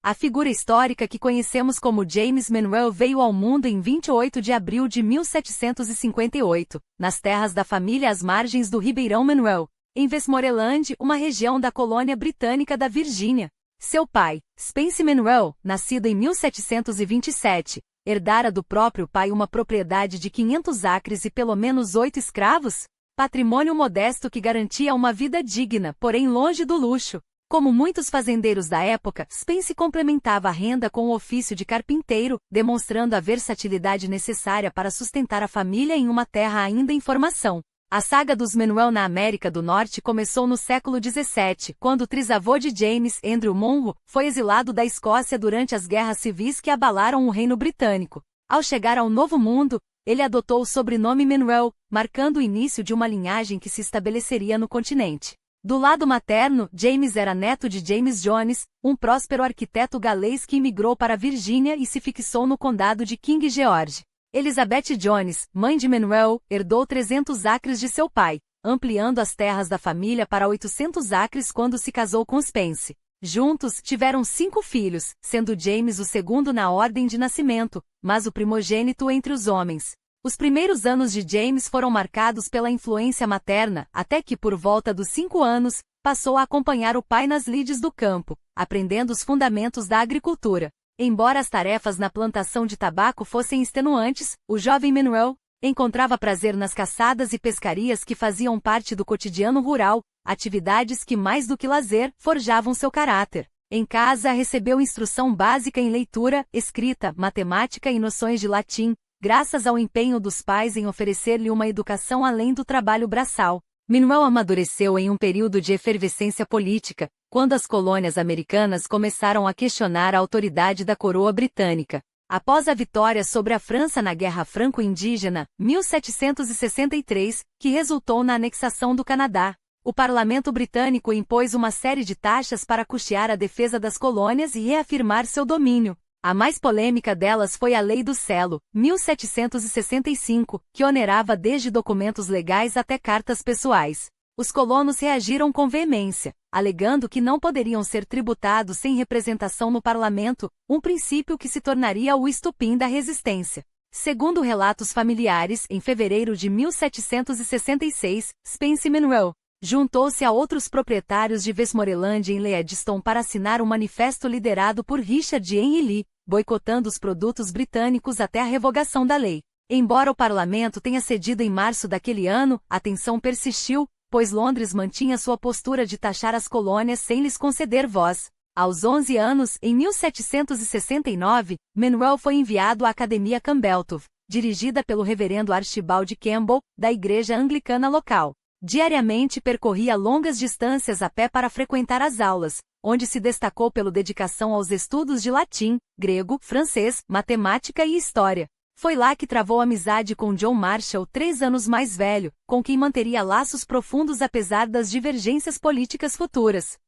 A figura histórica que conhecemos como James Monroe veio ao mundo em 28 de abril de 1758, nas terras da família às margens do Ribeirão Monroe, em Westmoreland, uma região da colônia britânica da Virgínia. Seu pai, Spence Monroe, nascido em 1727, herdara do próprio pai uma propriedade de 500 acres e pelo menos 8 escravos, patrimônio modesto que garantia uma vida digna, porém longe do luxo. Como muitos fazendeiros da época, Spence complementava a renda com o ofício de carpinteiro, demonstrando a versatilidade necessária para sustentar a família em uma terra ainda em formação. A saga dos Monroe na América do Norte começou no século XVII, quando o trisavô de James, Andrew Monroe, foi exilado da Escócia durante as guerras civis que abalaram o reino britânico. Ao chegar ao Novo Mundo, ele adotou o sobrenome Monroe, marcando o início de uma linhagem que se estabeleceria no continente. Do lado materno, James era neto de James Jones, um próspero arquiteto galês que imigrou para a Virgínia e se fixou no condado de King George. Elizabeth Jones, mãe de Monroe, herdou 300 acres de seu pai, ampliando as terras da família para 800 acres quando se casou com Spence. Juntos, tiveram 5 filhos, sendo James o segundo na ordem de nascimento, mas o primogênito entre os homens. Os primeiros anos de James foram marcados pela influência materna, até que por volta dos 5 anos, passou a acompanhar o pai nas lides do campo, aprendendo os fundamentos da agricultura. Embora as tarefas na plantação de tabaco fossem extenuantes, o jovem Monroe encontrava prazer nas caçadas e pescarias que faziam parte do cotidiano rural, atividades que mais do que lazer, forjavam seu caráter. Em casa recebeu instrução básica em leitura, escrita, matemática e noções de latim, graças ao empenho dos pais em oferecer-lhe uma educação além do trabalho braçal. Monroe amadureceu em um período de efervescência política, quando as colônias americanas começaram a questionar a autoridade da coroa britânica. Após a vitória sobre a França na Guerra Franco-Indígena, 1763, que resultou na anexação do Canadá, o parlamento britânico impôs uma série de taxas para custear a defesa das colônias e reafirmar seu domínio. A mais polêmica delas foi a Lei do Selo, 1765, que onerava desde documentos legais até cartas pessoais. Os colonos reagiram com veemência, alegando que não poderiam ser tributados sem representação no parlamento, um princípio que se tornaria o estupim da resistência. Segundo relatos familiares, em fevereiro de 1766, Spence Monroe juntou-se a outros proprietários de Westmoreland em Leadstone para assinar um manifesto liderado por Richard Henry Lee, boicotando os produtos britânicos até a revogação da lei. Embora o parlamento tenha cedido em março daquele ano, a tensão persistiu, pois Londres mantinha sua postura de taxar as colônias sem lhes conceder voz. Aos 11 anos, em 1769, Monroe foi enviado à Academia Campbelltown, dirigida pelo reverendo Archibald Campbell, da igreja anglicana local. Diariamente percorria longas distâncias a pé para frequentar as aulas, onde se destacou pela dedicação aos estudos de latim, grego, francês, matemática e história. Foi lá que travou amizade com John Marshall, 3 anos mais velho, com quem manteria laços profundos apesar das divergências políticas futuras.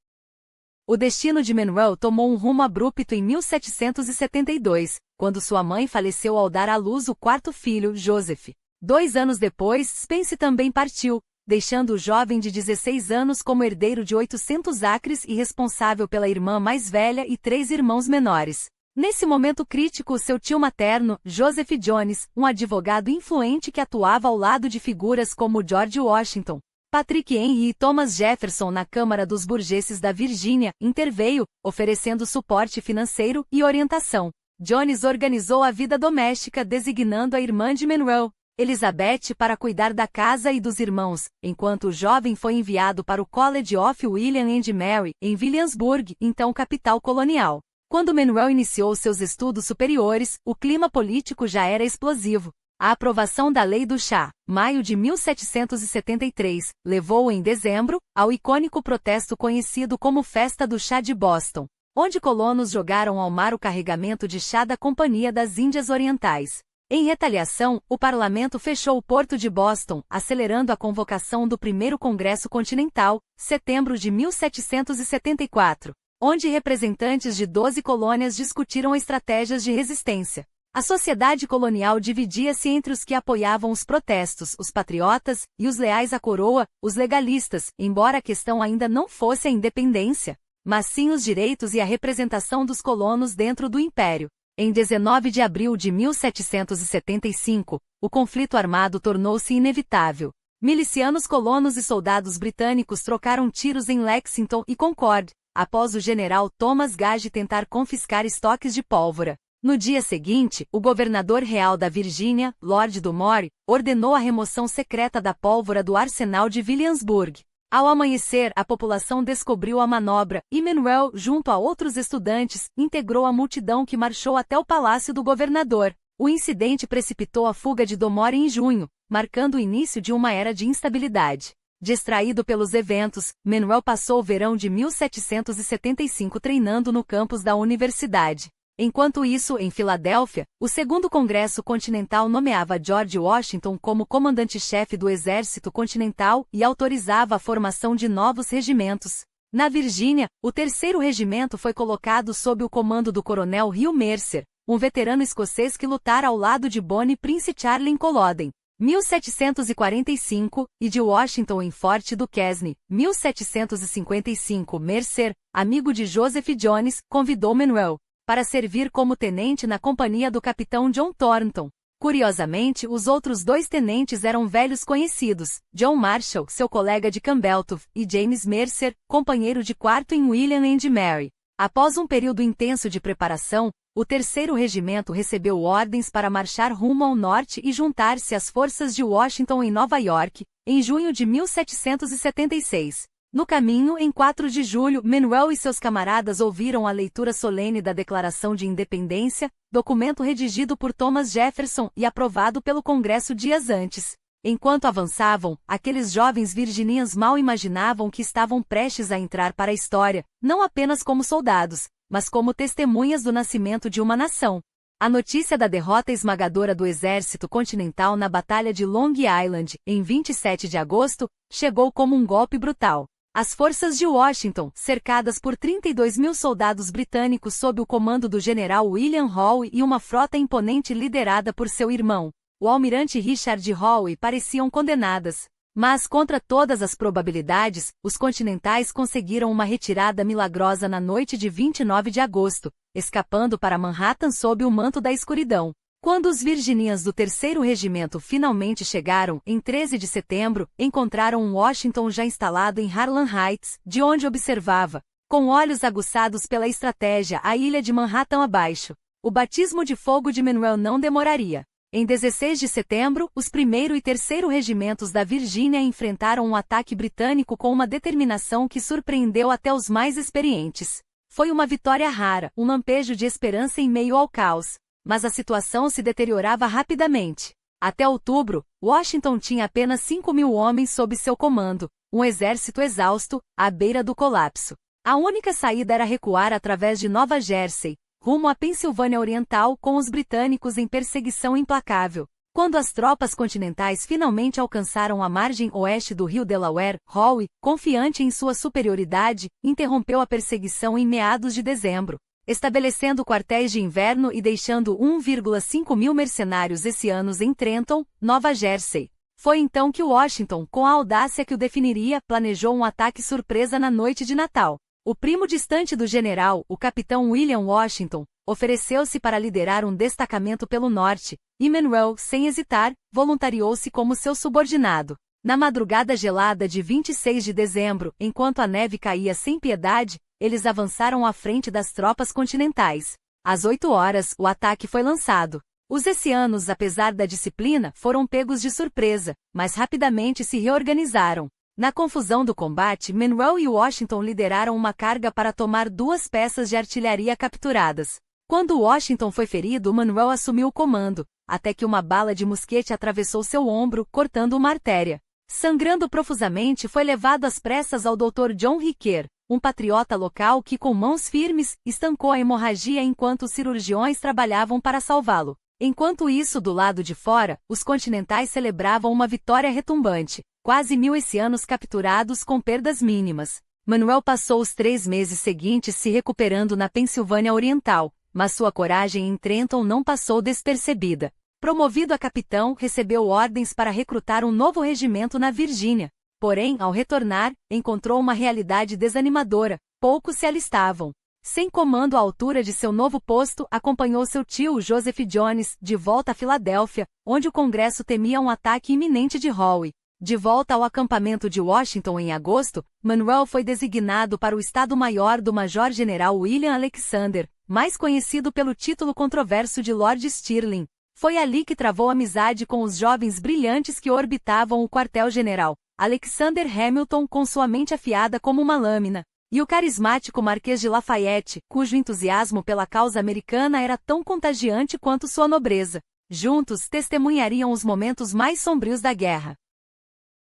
O destino de Monroe tomou um rumo abrupto em 1772, quando sua mãe faleceu ao dar à luz o 4º filho, Joseph. 2 anos depois, Spence também partiu, deixando o jovem de 16 anos como herdeiro de 800 acres e responsável pela irmã mais velha e 3 irmãos menores. Nesse momento crítico, seu tio materno, Joseph Jones, um advogado influente que atuava ao lado de figuras como George Washington, Patrick Henry e Thomas Jefferson na Câmara dos Burgesses da Virgínia, interveio, oferecendo suporte financeiro e orientação. Jones organizou a vida doméstica designando a irmã de Monroe, Elizabeth, para cuidar da casa e dos irmãos, enquanto o jovem foi enviado para o College of William and Mary, em Williamsburg, então capital colonial. Quando Monroe iniciou seus estudos superiores, o clima político já era explosivo. A aprovação da Lei do Chá, maio de 1773, levou em dezembro ao icônico protesto conhecido como Festa do Chá de Boston, onde colonos jogaram ao mar o carregamento de chá da Companhia das Índias Orientais. Em retaliação, o parlamento fechou o porto de Boston, acelerando a convocação do Primeiro Congresso Continental, setembro de 1774, onde representantes de 12 colônias discutiram estratégias de resistência. A sociedade colonial dividia-se entre os que apoiavam os protestos, os patriotas, e os leais à coroa, os legalistas, embora a questão ainda não fosse a independência. mas sim os direitos e a representação dos colonos dentro do Império. Em 19 de abril de 1775, o conflito armado tornou-se inevitável. Milicianos colonos e soldados britânicos trocaram tiros em Lexington e Concord, após o general Thomas Gage tentar confiscar estoques de pólvora. No dia seguinte, o governador real da Virgínia, Lord Dunmore, ordenou a remoção secreta da pólvora do arsenal de Williamsburg. Ao amanhecer, a população descobriu a manobra e Manuel, junto a outros estudantes, integrou a multidão que marchou até o palácio do governador. O incidente precipitou a fuga de Dunmore em junho, marcando o início de uma era de instabilidade. Distraído pelos eventos, Manuel passou o verão de 1775 treinando no campus da universidade. Enquanto isso, em Filadélfia, o Segundo Congresso Continental nomeava George Washington como comandante-chefe do Exército Continental e autorizava a formação de novos regimentos. Na Virgínia, o 3º Regimento foi colocado sob o comando do coronel Hugh Mercer, um veterano escocês que lutara ao lado de Bonnie Prince Charles em Culloden, 1745, e de Washington em Fort Duquesne, 1755. Mercer, amigo de Joseph Jones, convidou Manuel para servir como tenente na companhia do capitão John Thornton. Curiosamente, os outros 2 tenentes eram velhos conhecidos, John Marshall, seu colega de Campbelltown, e James Mercer, companheiro de quarto em William and Mary. Após um período intenso de preparação, o 3º Regimento recebeu ordens para marchar rumo ao norte e juntar-se às forças de Washington em Nova York, em junho de 1776. No caminho, em 4 de julho, Manuel e seus camaradas ouviram a leitura solene da Declaração de Independência, documento redigido por Thomas Jefferson e aprovado pelo Congresso dias antes. Enquanto avançavam, aqueles jovens virginianos mal imaginavam que estavam prestes a entrar para a história, não apenas como soldados, mas como testemunhas do nascimento de uma nação. A notícia da derrota esmagadora do Exército Continental na Batalha de Long Island, em 27 de agosto, chegou como um golpe brutal. As forças de Washington, cercadas por 32.000 soldados britânicos sob o comando do general William Howe e uma frota imponente liderada por seu irmão, o almirante Richard Howe, pareciam condenadas. Mas, contra todas as probabilidades, os continentais conseguiram uma retirada milagrosa na noite de 29 de agosto, escapando para Manhattan sob o manto da escuridão. Quando os virginianos do 3º Regimento finalmente chegaram, em 13 de setembro, encontraram Washington já instalado em Harlem Heights, de onde observava, com olhos aguçados pela estratégia, a ilha de Manhattan abaixo. O batismo de fogo de Manuel não demoraria. Em 16 de setembro, os 1º e 3º Regimentos da Virgínia enfrentaram um ataque britânico com uma determinação que surpreendeu até os mais experientes. Foi uma vitória rara, um lampejo de esperança em meio ao caos. Mas a situação se deteriorava rapidamente. Até outubro, Washington tinha apenas 5.000 homens sob seu comando, um exército exausto, à beira do colapso. A única saída era recuar através de Nova Jersey, rumo à Pensilvânia Oriental, com os britânicos em perseguição implacável. Quando as tropas continentais finalmente alcançaram a margem oeste do rio Delaware, Howe, confiante em sua superioridade, interrompeu a perseguição em meados de dezembro, estabelecendo quartéis de inverno e deixando 1,5 mil mercenários hessianos em Trenton, Nova Jersey. Foi então que Washington, com a audácia que o definiria, planejou um ataque surpresa na noite de Natal. O primo distante do general, o capitão William Washington, ofereceu-se para liderar um destacamento pelo norte, e Manuel, sem hesitar, voluntariou-se como seu subordinado. Na madrugada gelada de 26 de dezembro, enquanto a neve caía sem piedade, eles avançaram à frente das tropas continentais. Às 8 horas, o ataque foi lançado. Os hessianos, apesar da disciplina, foram pegos de surpresa, mas rapidamente se reorganizaram. Na confusão do combate, Manuel e Washington lideraram uma carga para tomar 2 peças de artilharia capturadas. Quando Washington foi ferido, Manuel assumiu o comando, até que uma bala de mosquete atravessou seu ombro, cortando uma artéria. Sangrando profusamente, foi levado às pressas ao Dr. John Ricker, um patriota local que, com mãos firmes, estancou a hemorragia enquanto os cirurgiões trabalhavam para salvá-lo. Enquanto isso, do lado de fora, os continentais celebravam uma vitória retumbante. Quase 1.000 hessianos capturados com perdas mínimas. Manuel passou os 3 meses seguintes se recuperando na Pensilvânia Oriental, mas sua coragem em Trenton não passou despercebida. Promovido a capitão, recebeu ordens para recrutar um novo regimento na Virgínia. Porém, ao retornar, encontrou uma realidade desanimadora. poucos se alistavam. Sem comando à altura de seu novo posto, acompanhou seu tio Joseph Jones de volta a Filadélfia, onde o Congresso temia um ataque iminente de Howe. De volta ao acampamento de Washington em agosto, Monroe foi designado para o Estado-Maior do Major-General William Alexander, mais conhecido pelo título controverso de Lord Stirling. Foi ali que travou amizade com os jovens brilhantes que orbitavam o quartel-general, Alexander Hamilton com sua mente afiada como uma lâmina, e o carismático Marquês de Lafayette, cujo entusiasmo pela causa americana era tão contagiante quanto sua nobreza. Juntos testemunhariam os momentos mais sombrios da guerra.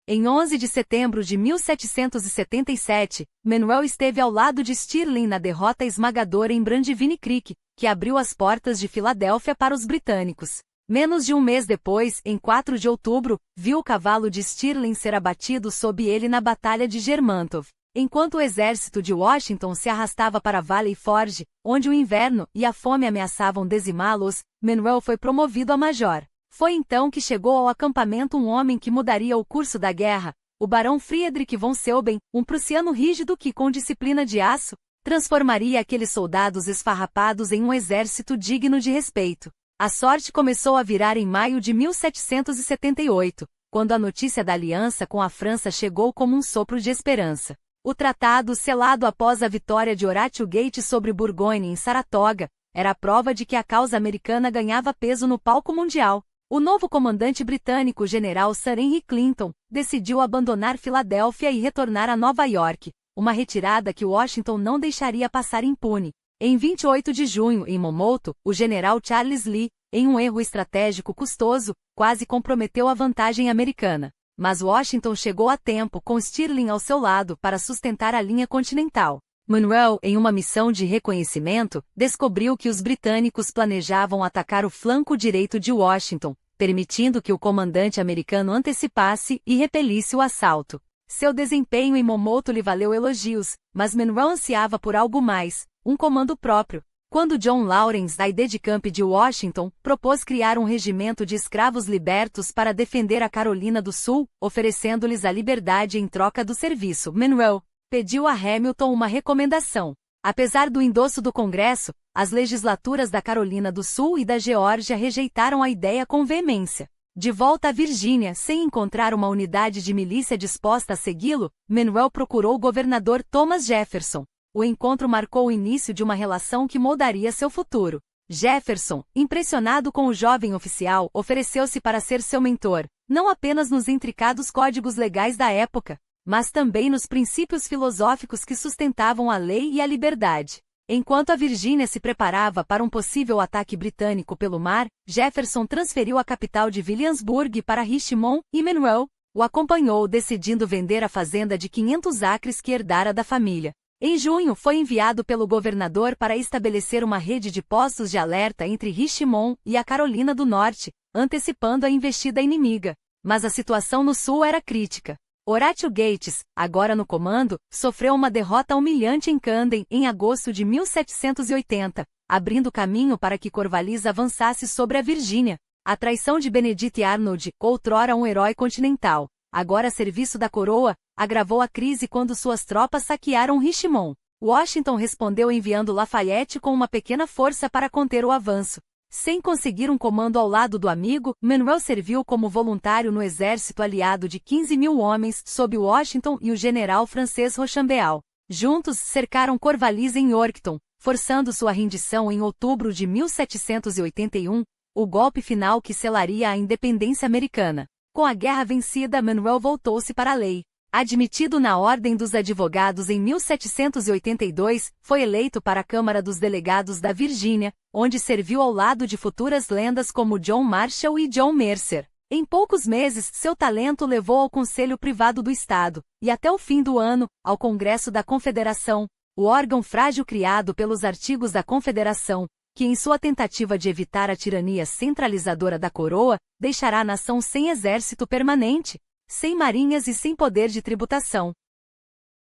Em 11 de setembro de 1777, Monroe esteve ao lado de Stirling na derrota esmagadora em Brandivine Creek, que abriu as portas de Filadélfia para os britânicos. Menos de um mês depois, em 4 de outubro, viu o cavalo de Stirling ser abatido sob ele na Batalha de Germantov. Enquanto o exército de Washington se arrastava para Valley Forge, onde o inverno e a fome ameaçavam dizimá-los, Monroe foi promovido a major. Foi então que chegou ao acampamento um homem que mudaria o curso da guerra, o barão Friedrich von Seuben, um prussiano rígido que, com disciplina de aço, transformaria aqueles soldados esfarrapados em um exército digno de respeito. A sorte começou a virar em maio de 1778, quando a notícia da aliança com a França chegou como um sopro de esperança. O tratado, selado após a vitória de Horatio Gates sobre Burgoyne em Saratoga, era a prova de que a causa americana ganhava peso no palco mundial. O novo comandante britânico, general Sir Henry Clinton, decidiu abandonar Filadélfia e retornar a Nova York, uma retirada que Washington não deixaria passar impune. Em 28 de junho, em Monmouth, o general Charles Lee, em um erro estratégico custoso, quase comprometeu a vantagem americana. Mas Washington chegou a tempo com Stirling ao seu lado para sustentar a linha continental. Monroe, em uma missão de reconhecimento, descobriu que os britânicos planejavam atacar o flanco direito de Washington, permitindo que o comandante americano antecipasse e repelisse o assalto. Seu desempenho em Monmouth lhe valeu elogios, mas Monroe ansiava por algo mais, um comando próprio. Quando John Lawrence, aide-de-camp de Washington, propôs criar um regimento de escravos libertos para defender a Carolina do Sul, oferecendo-lhes a liberdade em troca do serviço, Monroe pediu a Hamilton uma recomendação. Apesar do endosso do Congresso, as legislaturas da Carolina do Sul e da Geórgia rejeitaram a ideia com veemência. De volta à Virgínia, sem encontrar uma unidade de milícia disposta a segui-lo, Monroe procurou o governador Thomas Jefferson. O encontro marcou o início de uma relação que moldaria seu futuro. Jefferson, impressionado com o jovem oficial, ofereceu-se para ser seu mentor, não apenas nos intricados códigos legais da época, mas também nos princípios filosóficos que sustentavam a lei e a liberdade. Enquanto a Virgínia se preparava para um possível ataque britânico pelo mar, Jefferson transferiu a capital de Williamsburg para Richmond, e Monroe o acompanhou, decidindo vender a fazenda de 500 acres que herdara da família. Em junho, foi enviado pelo governador para estabelecer uma rede de postos de alerta entre Richmond e a Carolina do Norte, antecipando a investida inimiga. Mas a situação no sul era crítica. Horatio Gates, agora no comando, sofreu uma derrota humilhante em Camden em agosto de 1780, abrindo caminho para que Corvallis avançasse sobre a Virgínia. A traição de Benedict Arnold, outrora um herói continental, agora a serviço da coroa, agravou a crise quando suas tropas saquearam Richmond. Washington respondeu enviando Lafayette com uma pequena força para conter o avanço. Sem conseguir um comando ao lado do amigo, Monroe serviu como voluntário no exército aliado de 15.000 homens sob Washington e o general francês Rochambeau. Juntos, cercaram Corvallis em Yorktown, forçando sua rendição em outubro de 1781, o golpe final que selaria a independência americana. Com a guerra vencida, Monroe voltou-se para a lei. Admitido na Ordem dos Advogados em 1782, foi eleito para a Câmara dos Delegados da Virgínia, onde serviu ao lado de futuras lendas como John Marshall e John Mercer. Em poucos meses, seu talento levou ao Conselho Privado do Estado, e até o fim do ano, ao Congresso da Confederação, o órgão frágil criado pelos artigos da Confederação, que em sua tentativa de evitar a tirania centralizadora da coroa, deixará a nação sem exército permanente, sem marinhas e sem poder de tributação.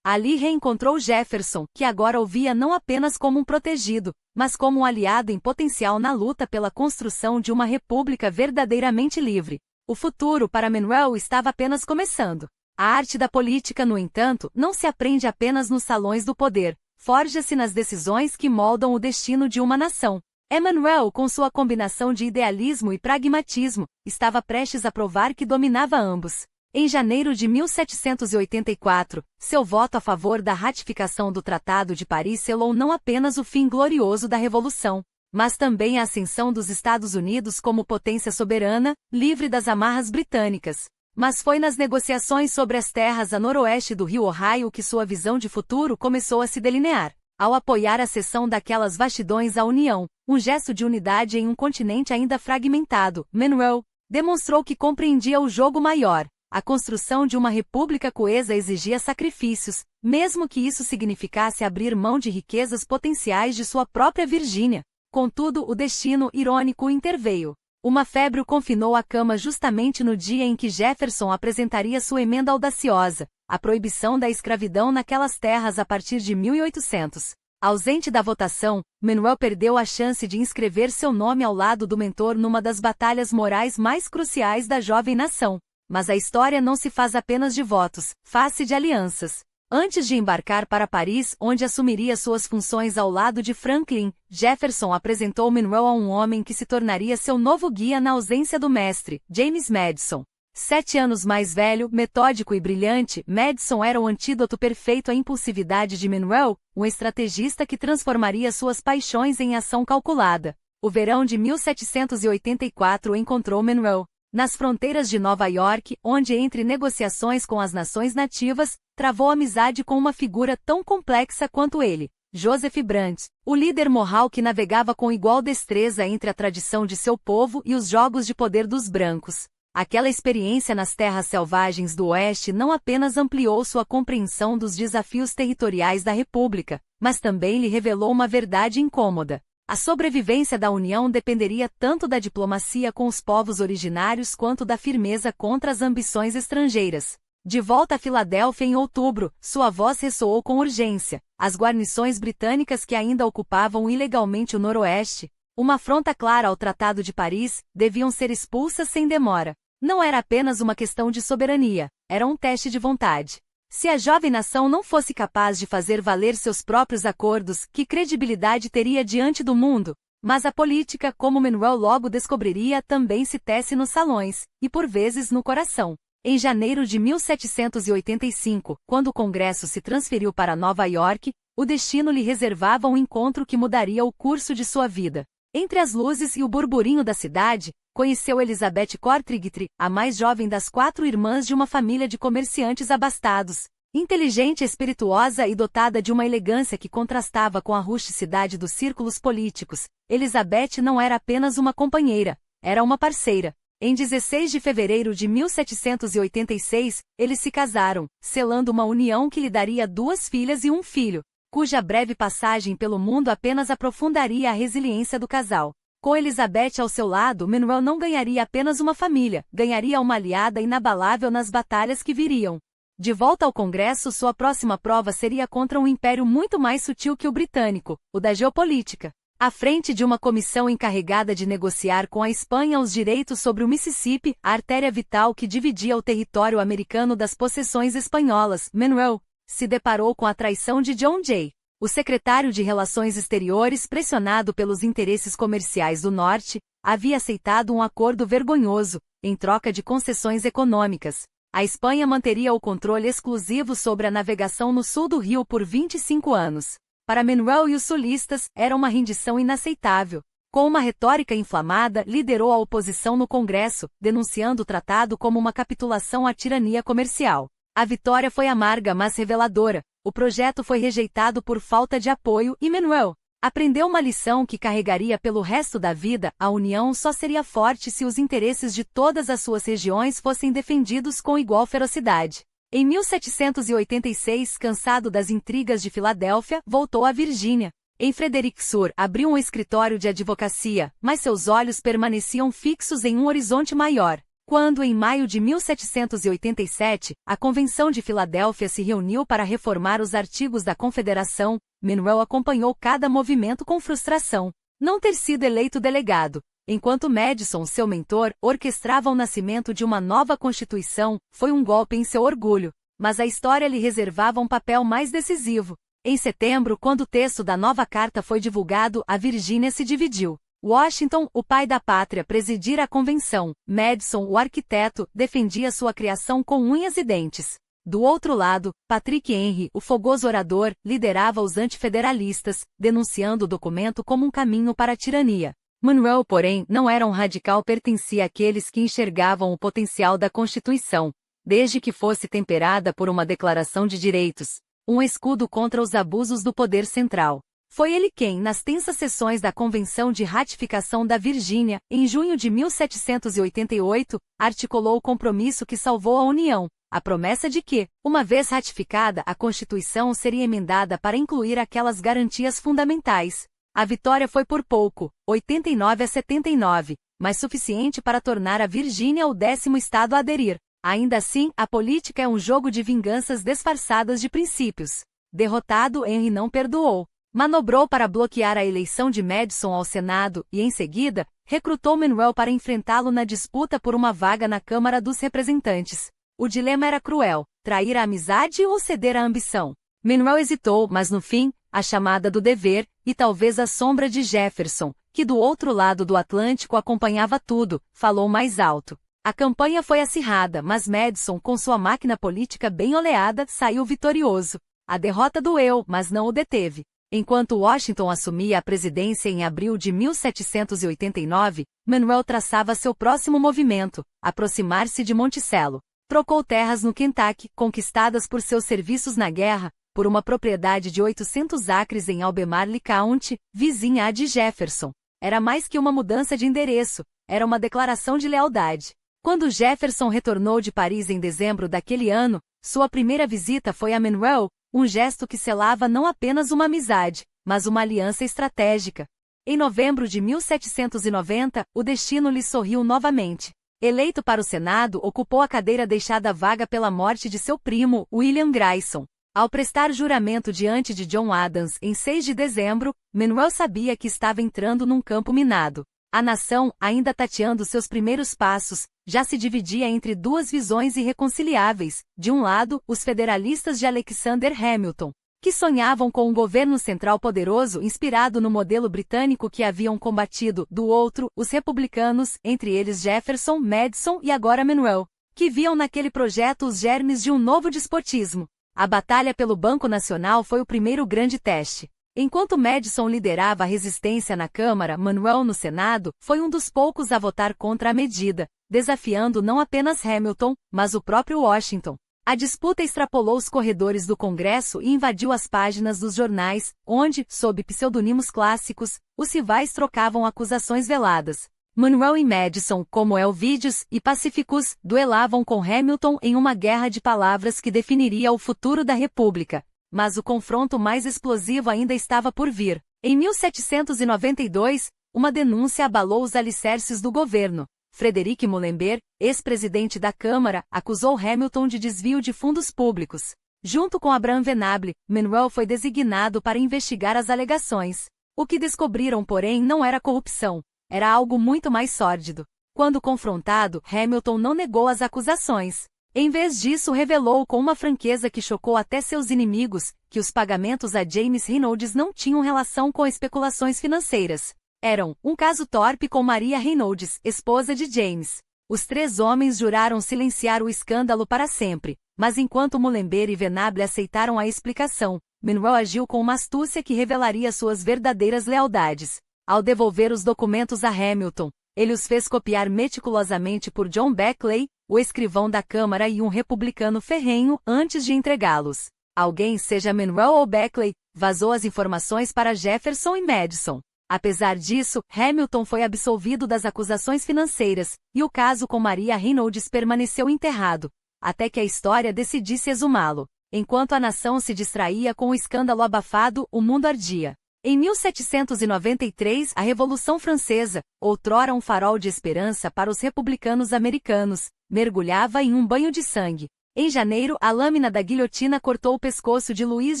Ali reencontrou Jefferson, que agora o via não apenas como um protegido, mas como um aliado em potencial na luta pela construção de uma república verdadeiramente livre. O futuro para Monroe estava apenas começando. A arte da política, no entanto, não se aprende apenas nos salões do poder. forja-se nas decisões que moldam o destino de uma nação. Emanuel, com sua combinação de idealismo e pragmatismo, estava prestes a provar que dominava ambos. Em janeiro de 1784, seu voto a favor da ratificação do Tratado de Paris selou não apenas o fim glorioso da Revolução, mas também a ascensão dos Estados Unidos como potência soberana, livre das amarras britânicas. Mas foi nas negociações sobre as terras a noroeste do rio Ohio que sua visão de futuro começou a se delinear. Ao apoiar a cessão daquelas vastidões à União, um gesto de unidade em um continente ainda fragmentado, Manuel demonstrou que compreendia o jogo maior. A construção de uma república coesa exigia sacrifícios, mesmo que isso significasse abrir mão de riquezas potenciais de sua própria Virgínia. Contudo, o destino irônico interveio. Uma febre o confinou à cama justamente no dia em que Jefferson apresentaria sua emenda audaciosa, a proibição da escravidão naquelas terras a partir de 1800. Ausente da votação, Manuel perdeu a chance de inscrever seu nome ao lado do mentor numa das batalhas morais mais cruciais da jovem nação. Mas a história não se faz apenas de votos, faz-se de alianças. Antes de embarcar para Paris, onde assumiria suas funções ao lado de Franklin, Jefferson apresentou Manuel a um homem que se tornaria seu novo guia na ausência do mestre, James Madison. 7 anos mais velho, metódico e brilhante, Madison era o antídoto perfeito à impulsividade de Manuel, um estrategista que transformaria suas paixões em ação calculada. O verão de 1784 encontrou Manuel nas fronteiras de Nova York, onde, entre negociações com as nações nativas, travou amizade com uma figura tão complexa quanto ele, Joseph Brant, o líder moral que navegava com igual destreza entre a tradição de seu povo e os jogos de poder dos brancos. Aquela experiência nas terras selvagens do Oeste não apenas ampliou sua compreensão dos desafios territoriais da República, mas também lhe revelou uma verdade incômoda. A sobrevivência da União dependeria tanto da diplomacia com os povos originários quanto da firmeza contra as ambições estrangeiras. De volta a Filadélfia em outubro, sua voz ressoou com urgência. As guarnições britânicas que ainda ocupavam ilegalmente o Noroeste, uma afronta clara ao Tratado de Paris, deviam ser expulsas sem demora. Não era apenas uma questão de soberania, era um teste de vontade. Se a jovem nação não fosse capaz de fazer valer seus próprios acordos, que credibilidade teria diante do mundo? Mas a política, como Manuel logo descobriria, também se tece nos salões, e por vezes no coração. Em janeiro de 1785, quando o Congresso se transferiu para Nova York, o destino lhe reservava um encontro que mudaria o curso de sua vida. Entre as luzes e o burburinho da cidade, conheceu Elizabeth Cortrigtre, a mais jovem das 4 irmãs de uma família de comerciantes abastados. Inteligente, espirituosa e dotada de uma elegância que contrastava com a rusticidade dos círculos políticos, Elizabeth não era apenas uma companheira, era uma parceira. Em 16 de fevereiro de 1786, eles se casaram, selando uma união que lhe daria 2 filhas e um filho, cuja breve passagem pelo mundo apenas aprofundaria a resiliência do casal. Com Elizabeth ao seu lado, Manuel não ganharia apenas uma família, ganharia uma aliada inabalável nas batalhas que viriam. De volta ao Congresso, sua próxima prova seria contra um império muito mais sutil que o britânico, o da geopolítica. À frente de uma comissão encarregada de negociar com a Espanha os direitos sobre o Mississippi, a artéria vital que dividia o território americano das possessões espanholas, Manuel se deparou com a traição de John Jay. O secretário de Relações Exteriores, pressionado pelos interesses comerciais do Norte, havia aceitado um acordo vergonhoso, em troca de concessões econômicas. A Espanha manteria o controle exclusivo sobre a navegação no sul do rio por 25 anos. Para Manuel e os sulistas, era uma rendição inaceitável. Com uma retórica inflamada, liderou a oposição no Congresso, denunciando o tratado como uma capitulação à tirania comercial. A vitória foi amarga mas reveladora. O projeto foi rejeitado por falta de apoio e Manuel aprendeu uma lição que carregaria pelo resto da vida. A União só seria forte se os interesses de todas as suas regiões fossem defendidos com igual ferocidade. Em 1786, cansado das intrigas de Filadélfia, voltou à Virgínia. Em Fredericksburg, abriu um escritório de advocacia, mas seus olhos permaneciam fixos em um horizonte maior. Quando, em maio de 1787, a Convenção de Filadélfia se reuniu para reformar os artigos da Confederação, Manuel acompanhou cada movimento com frustração. Não ter sido eleito delegado, enquanto Madison, seu mentor, orquestrava o nascimento de uma nova Constituição, foi um golpe em seu orgulho. Mas a história lhe reservava um papel mais decisivo. Em setembro, quando o texto da nova carta foi divulgado, a Virgínia se dividiu. Washington, o pai da pátria, presidira a convenção. Madison, o arquiteto, defendia sua criação com unhas e dentes. Do outro lado, Patrick Henry, o fogoso orador, liderava os antifederalistas, denunciando o documento como um caminho para a tirania. Monroe, porém, não era um radical, pertencia àqueles que enxergavam o potencial da Constituição, desde que fosse temperada por uma declaração de direitos, um escudo contra os abusos do poder central. Foi ele quem, nas tensas sessões da Convenção de Ratificação da Virgínia, em junho de 1788, articulou o compromisso que salvou a União, a promessa de que, uma vez ratificada, a Constituição seria emendada para incluir aquelas garantias fundamentais. A vitória foi por pouco, 89-79, mas suficiente para tornar a Virgínia o 10º estado a aderir. Ainda assim, a política é um jogo de vinganças disfarçadas de princípios. Derrotado, Henry não perdoou. Manobrou para bloquear a eleição de Madison ao Senado e, em seguida, recrutou Monroe para enfrentá-lo na disputa por uma vaga na Câmara dos Representantes. O dilema era cruel: trair a amizade ou ceder à ambição. Monroe hesitou, mas no fim, a chamada do dever, e talvez a sombra de Jefferson, que do outro lado do Atlântico acompanhava tudo, falou mais alto. A campanha foi acirrada, mas Madison, com sua máquina política bem oleada, saiu vitorioso. A derrota doeu, mas não o deteve. Enquanto Washington assumia a presidência em abril de 1789, Monroe traçava seu próximo movimento: aproximar-se de Monticello. Trocou terras no Kentucky, conquistadas por seus serviços na guerra, por uma propriedade de 800 acres em Albemarle County, vizinha à de Jefferson. Era mais que uma mudança de endereço, era uma declaração de lealdade. Quando Jefferson retornou de Paris em dezembro daquele ano, sua primeira visita foi a Monroe, um gesto que selava não apenas uma amizade, mas uma aliança estratégica. Em novembro de 1790, o destino lhe sorriu novamente. Eleito para o Senado, ocupou a cadeira deixada vaga pela morte de seu primo, William Grayson. Ao prestar juramento diante de John Adams em 6 de dezembro, Monroe sabia que estava entrando num campo minado. A nação, ainda tateando seus primeiros passos, já se dividia entre duas visões irreconciliáveis. De um lado, os federalistas de Alexander Hamilton, que sonhavam com um governo central poderoso inspirado no modelo britânico que haviam combatido; do outro, os republicanos, entre eles Jefferson, Madison e agora Monroe, que viam naquele projeto os germes de um novo despotismo. A batalha pelo Banco Nacional foi o primeiro grande teste. Enquanto Madison liderava a resistência na Câmara, Monroe no Senado foi um dos poucos a votar contra a medida, desafiando não apenas Hamilton, mas o próprio Washington. A disputa extrapolou os corredores do Congresso e invadiu as páginas dos jornais, onde, sob pseudônimos clássicos, os rivais trocavam acusações veladas. Monroe e Madison, como Helvidius e Pacificus, duelavam com Hamilton em uma guerra de palavras que definiria o futuro da República. Mas o confronto mais explosivo ainda estava por vir. Em 1792, uma denúncia abalou os alicerces do governo. Frederic Muhlenberg, ex-presidente da Câmara, acusou Hamilton de desvio de fundos públicos. Junto com Abraham Venable, Monroe foi designado para investigar as alegações. O que descobriram, porém, não era corrupção. Era algo muito mais sórdido. Quando confrontado, Hamilton não negou as acusações. Em vez disso, revelou com uma franqueza que chocou até seus inimigos, que os pagamentos a James Reynolds não tinham relação com especulações financeiras. Eram um caso torpe com Maria Reynolds, esposa de James. Os três homens juraram silenciar o escândalo para sempre, mas enquanto Muhlenberg e Venable aceitaram a explicação, Monroe agiu com uma astúcia que revelaria suas verdadeiras lealdades. Ao devolver os documentos a Hamilton, ele os fez copiar meticulosamente por John Beckley, o escrivão da Câmara e um republicano ferrenho, antes de entregá-los. Alguém, seja Monroe ou Beckley, vazou as informações para Jefferson e Madison. Apesar disso, Hamilton foi absolvido das acusações financeiras, e o caso com Maria Reynolds permaneceu enterrado, até que a história decidisse exumá-lo. Enquanto a nação se distraía com o escândalo abafado, o mundo ardia. Em 1793, a Revolução Francesa, outrora um farol de esperança para os republicanos americanos, mergulhava em um banho de sangue. Em janeiro, a lâmina da guilhotina cortou o pescoço de Luís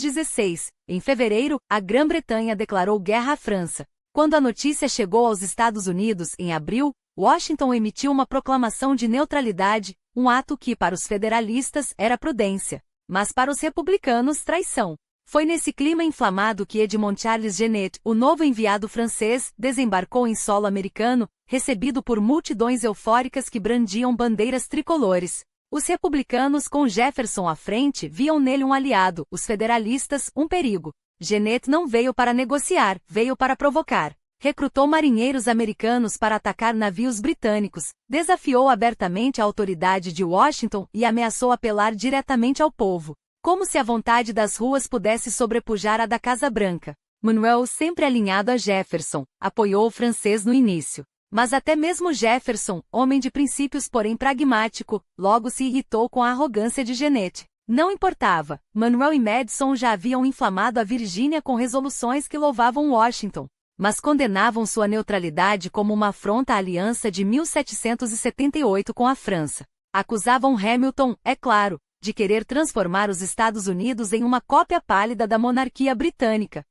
XVI. Em fevereiro, a Grã-Bretanha declarou guerra à França. Quando a notícia chegou aos Estados Unidos, em abril, Washington emitiu uma proclamação de neutralidade, um ato que, para os federalistas, era prudência, mas para os republicanos, traição. Foi nesse clima inflamado que Edmond Charles Genet, o novo enviado francês, desembarcou em solo americano, recebido por multidões eufóricas que brandiam bandeiras tricolores. Os republicanos, com Jefferson à frente, viam nele um aliado, os federalistas, um perigo. Genet não veio para negociar, veio para provocar. Recrutou marinheiros americanos para atacar navios britânicos, desafiou abertamente a autoridade de Washington e ameaçou apelar diretamente ao povo. Como se a vontade das ruas pudesse sobrepujar a da Casa Branca. Monroe, sempre alinhado a Jefferson, apoiou o francês no início. Mas até mesmo Jefferson, homem de princípios porém pragmático, logo se irritou com a arrogância de Genet. Não importava, Monroe e Madison já haviam inflamado a Virgínia com resoluções que louvavam Washington, mas condenavam sua neutralidade como uma afronta à aliança de 1778 com a França. Acusavam Hamilton, é claro, de querer transformar os Estados Unidos em uma cópia pálida da monarquia britânica.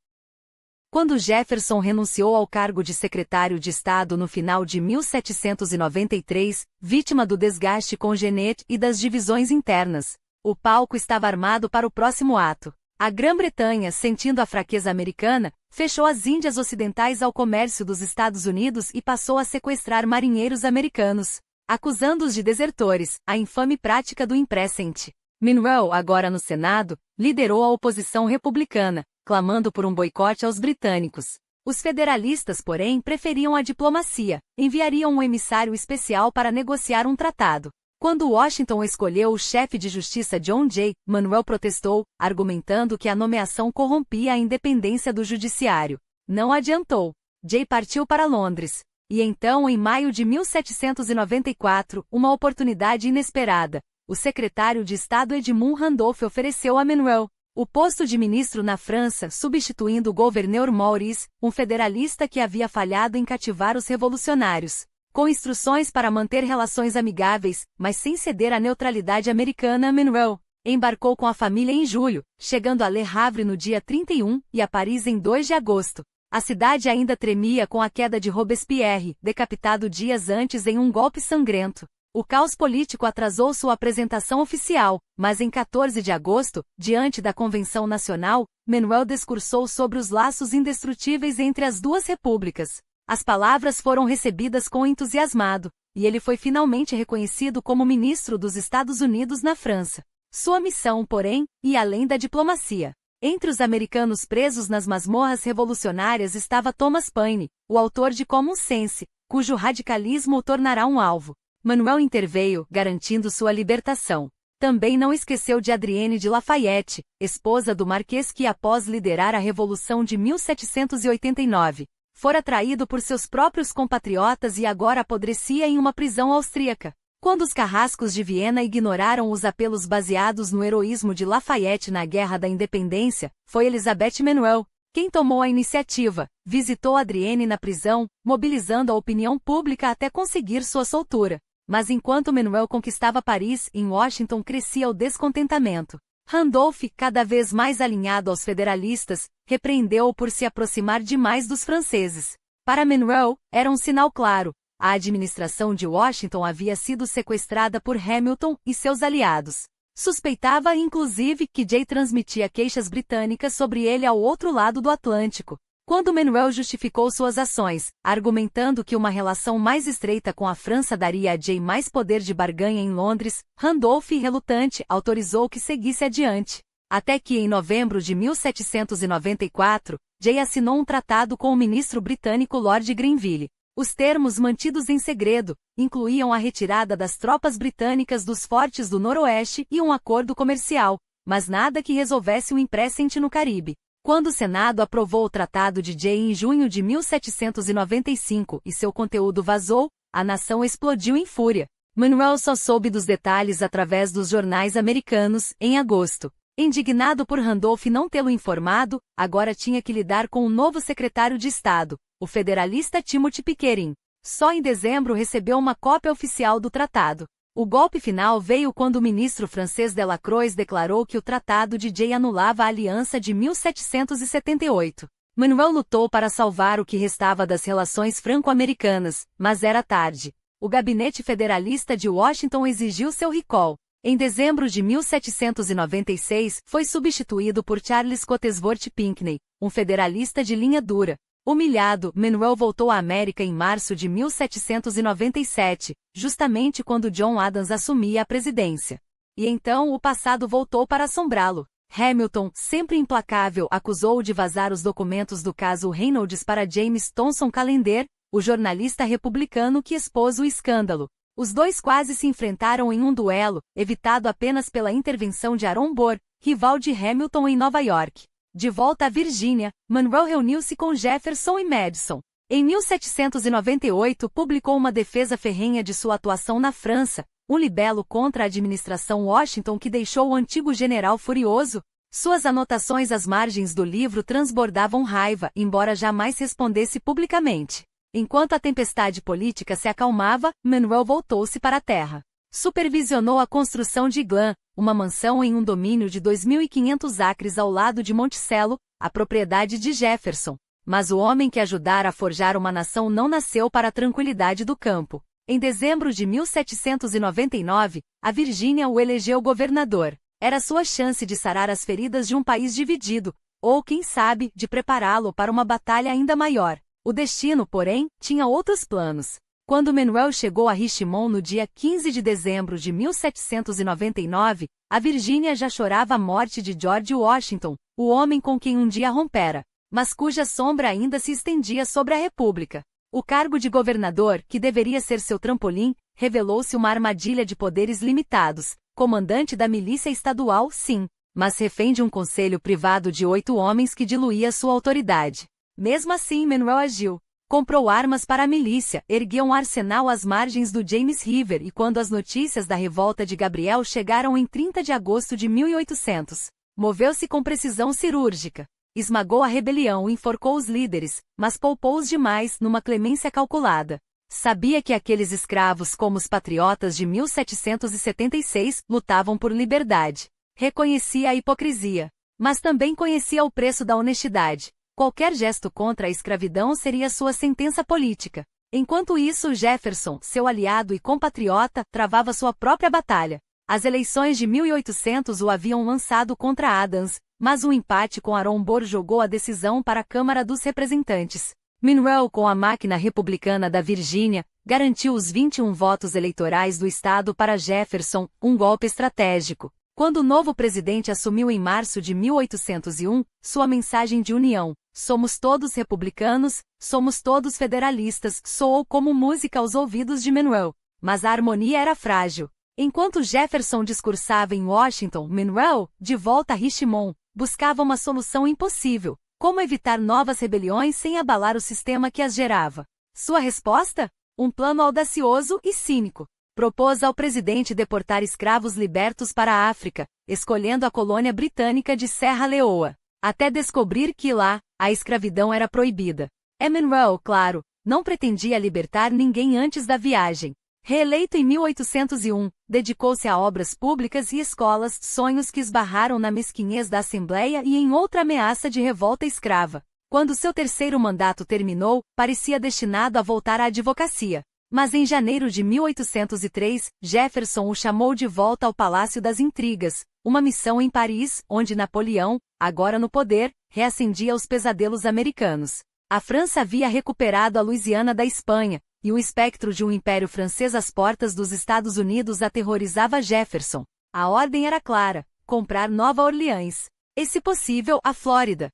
Quando Jefferson renunciou ao cargo de secretário de Estado no final de 1793, vítima do desgaste com Genet e das divisões internas, o palco estava armado para o próximo ato. A Grã-Bretanha, sentindo a fraqueza americana, fechou as Índias Ocidentais ao comércio dos Estados Unidos e passou a sequestrar marinheiros americanos, acusando-os de desertores, a infame prática do impressent. Monroe, agora no Senado, liderou a oposição republicana, clamando por um boicote aos britânicos. Os federalistas, porém, preferiam a diplomacia, enviariam um emissário especial para negociar um tratado. Quando Washington escolheu o chefe de justiça John Jay, Monroe protestou, argumentando que a nomeação corrompia a independência do judiciário. Não adiantou. Jay partiu para Londres. E então, em maio de 1794, uma oportunidade inesperada. O secretário de Estado Edmund Randolph ofereceu a Monroe o posto de ministro na França, substituindo o governador Maurice, um federalista que havia falhado em cativar os revolucionários. Com instruções para manter relações amigáveis, mas sem ceder à neutralidade americana, Monroe embarcou com a família em julho, chegando a Le Havre no dia 31 e a Paris em 2 de agosto. A cidade ainda tremia com a queda de Robespierre, decapitado dias antes em um golpe sangrento. O caos político atrasou sua apresentação oficial, mas em 14 de agosto, diante da Convenção Nacional, Monroe discursou sobre os laços indestrutíveis entre as duas repúblicas. As palavras foram recebidas com entusiasmado, e ele foi finalmente reconhecido como ministro dos Estados Unidos na França. Sua missão, porém, ia além da diplomacia. Entre os americanos presos nas masmorras revolucionárias estava Thomas Paine, o autor de Common Sense, cujo radicalismo o tornará um alvo. Monroe interveio, garantindo sua libertação. Também não esqueceu de Adrienne de Lafayette, esposa do Marquês que após liderar a Revolução de 1789, fora traído por seus próprios compatriotas e agora apodrecia em uma prisão austríaca. Quando os carrascos de Viena ignoraram os apelos baseados no heroísmo de Lafayette na Guerra da Independência, foi Elizabeth Monroe quem tomou a iniciativa, visitou Adrienne na prisão, mobilizando a opinião pública até conseguir sua soltura. Mas enquanto Monroe conquistava Paris, em Washington crescia o descontentamento. Randolph, cada vez mais alinhado aos federalistas, repreendeu-o por se aproximar demais dos franceses. Para Monroe, era um sinal claro. A administração de Washington havia sido sequestrada por Hamilton e seus aliados. Suspeitava, inclusive, que Jay transmitia queixas britânicas sobre ele ao outro lado do Atlântico. Quando Monroe justificou suas ações, argumentando que uma relação mais estreita com a França daria a Jay mais poder de barganha em Londres, Randolph, relutante, autorizou que seguisse adiante. Até que, em novembro de 1794, Jay assinou um tratado com o ministro britânico Lord Grenville. Os termos mantidos em segredo incluíam a retirada das tropas britânicas dos fortes do Noroeste e um acordo comercial, mas nada que resolvesse o impressent no Caribe. Quando o Senado aprovou o Tratado de Jay em junho de 1795 e seu conteúdo vazou, a nação explodiu em fúria. Monroe só soube dos detalhes através dos jornais americanos, em agosto. Indignado por Randolph não tê-lo informado, agora tinha que lidar com um novo secretário de Estado, o federalista Timothy Pickering. Só em dezembro recebeu uma cópia oficial do tratado. O golpe final veio quando o ministro francês Delacroix declarou que o Tratado de Jay anulava a aliança de 1778. Monroe lutou para salvar o que restava das relações franco-americanas, mas era tarde. O gabinete federalista de Washington exigiu seu recall. Em dezembro de 1796, foi substituído por Charles Cotesworth Pinckney, um federalista de linha dura. Humilhado, Monroe voltou à América em março de 1797, justamente quando John Adams assumia a presidência. E então o passado voltou para assombrá-lo. Hamilton, sempre implacável, acusou-o de vazar os documentos do caso Reynolds para James Thomson Callender, o jornalista republicano que expôs o escândalo. Os dois quase se enfrentaram em um duelo, evitado apenas pela intervenção de Aaron Burr, rival de Hamilton em Nova York. De volta à Virgínia, Monroe reuniu-se com Jefferson e Madison. Em 1798 publicou uma defesa ferrenha de sua atuação na França, um libelo contra a administração Washington que deixou o antigo general furioso. Suas anotações às margens do livro transbordavam raiva, embora jamais respondesse publicamente. Enquanto a tempestade política se acalmava, Monroe voltou-se para a terra. Supervisionou a construção de Glen, uma mansão em um domínio de 2.500 acres ao lado de Monticello, a propriedade de Jefferson. Mas o homem que ajudara a forjar uma nação não nasceu para a tranquilidade do campo. Em dezembro de 1799, a Virgínia o elegeu governador. Era sua chance de sarar as feridas de um país dividido, ou, quem sabe, de prepará-lo para uma batalha ainda maior. O destino, porém, tinha outros planos. Quando Monroe chegou a Richmond no dia 15 de dezembro de 1799, a Virgínia já chorava a morte de George Washington, o homem com quem um dia rompera, mas cuja sombra ainda se estendia sobre a República. O cargo de governador, que deveria ser seu trampolim, revelou-se uma armadilha de poderes limitados. Comandante da milícia estadual, sim, mas refém de um conselho privado de 8 homens que diluía sua autoridade. Mesmo assim, Monroe agiu. Comprou armas para a milícia, ergueu um arsenal às margens do James River e quando as notícias da revolta de Gabriel chegaram em 30 de agosto de 1800, moveu-se com precisão cirúrgica. Esmagou a rebelião e enforcou os líderes, mas poupou-os demais numa clemência calculada. Sabia que aqueles escravos, como os patriotas de 1776, lutavam por liberdade. Reconhecia a hipocrisia, mas também conhecia o preço da honestidade. Qualquer gesto contra a escravidão seria sua sentença política. Enquanto isso, Jefferson, seu aliado e compatriota, travava sua própria batalha. As eleições de 1800 o haviam lançado contra Adams, mas um empate com Aaron Burr jogou a decisão para a Câmara dos Representantes. Monroe, com a máquina republicana da Virgínia, garantiu os 21 votos eleitorais do estado para Jefferson, um golpe estratégico. Quando o novo presidente assumiu em março de 1801, sua mensagem de união, "Somos todos republicanos, somos todos federalistas", soou como música aos ouvidos de Monroe. Mas a harmonia era frágil. Enquanto Jefferson discursava em Washington, Monroe, de volta a Richmond, buscava uma solução impossível. Como evitar novas rebeliões sem abalar o sistema que as gerava? Sua resposta? Um plano audacioso e cínico. Propôs ao presidente deportar escravos libertos para a África, escolhendo a colônia britânica de Serra Leoa, até descobrir que lá, a escravidão era proibida. Monroe, claro, não pretendia libertar ninguém antes da viagem. Reeleito em 1801, dedicou-se a obras públicas e escolas, sonhos que esbarraram na mesquinhez da Assembleia e em outra ameaça de revolta escrava. Quando seu terceiro mandato terminou, parecia destinado a voltar à advocacia. Mas em janeiro de 1803, Jefferson o chamou de volta ao Palácio das Intrigas, uma missão em Paris, onde Napoleão, agora no poder, reacendia os pesadelos americanos. A França havia recuperado a Louisiana da Espanha, e o espectro de um império francês às portas dos Estados Unidos aterrorizava Jefferson. A ordem era clara: comprar Nova Orleans. E, se possível, a Flórida.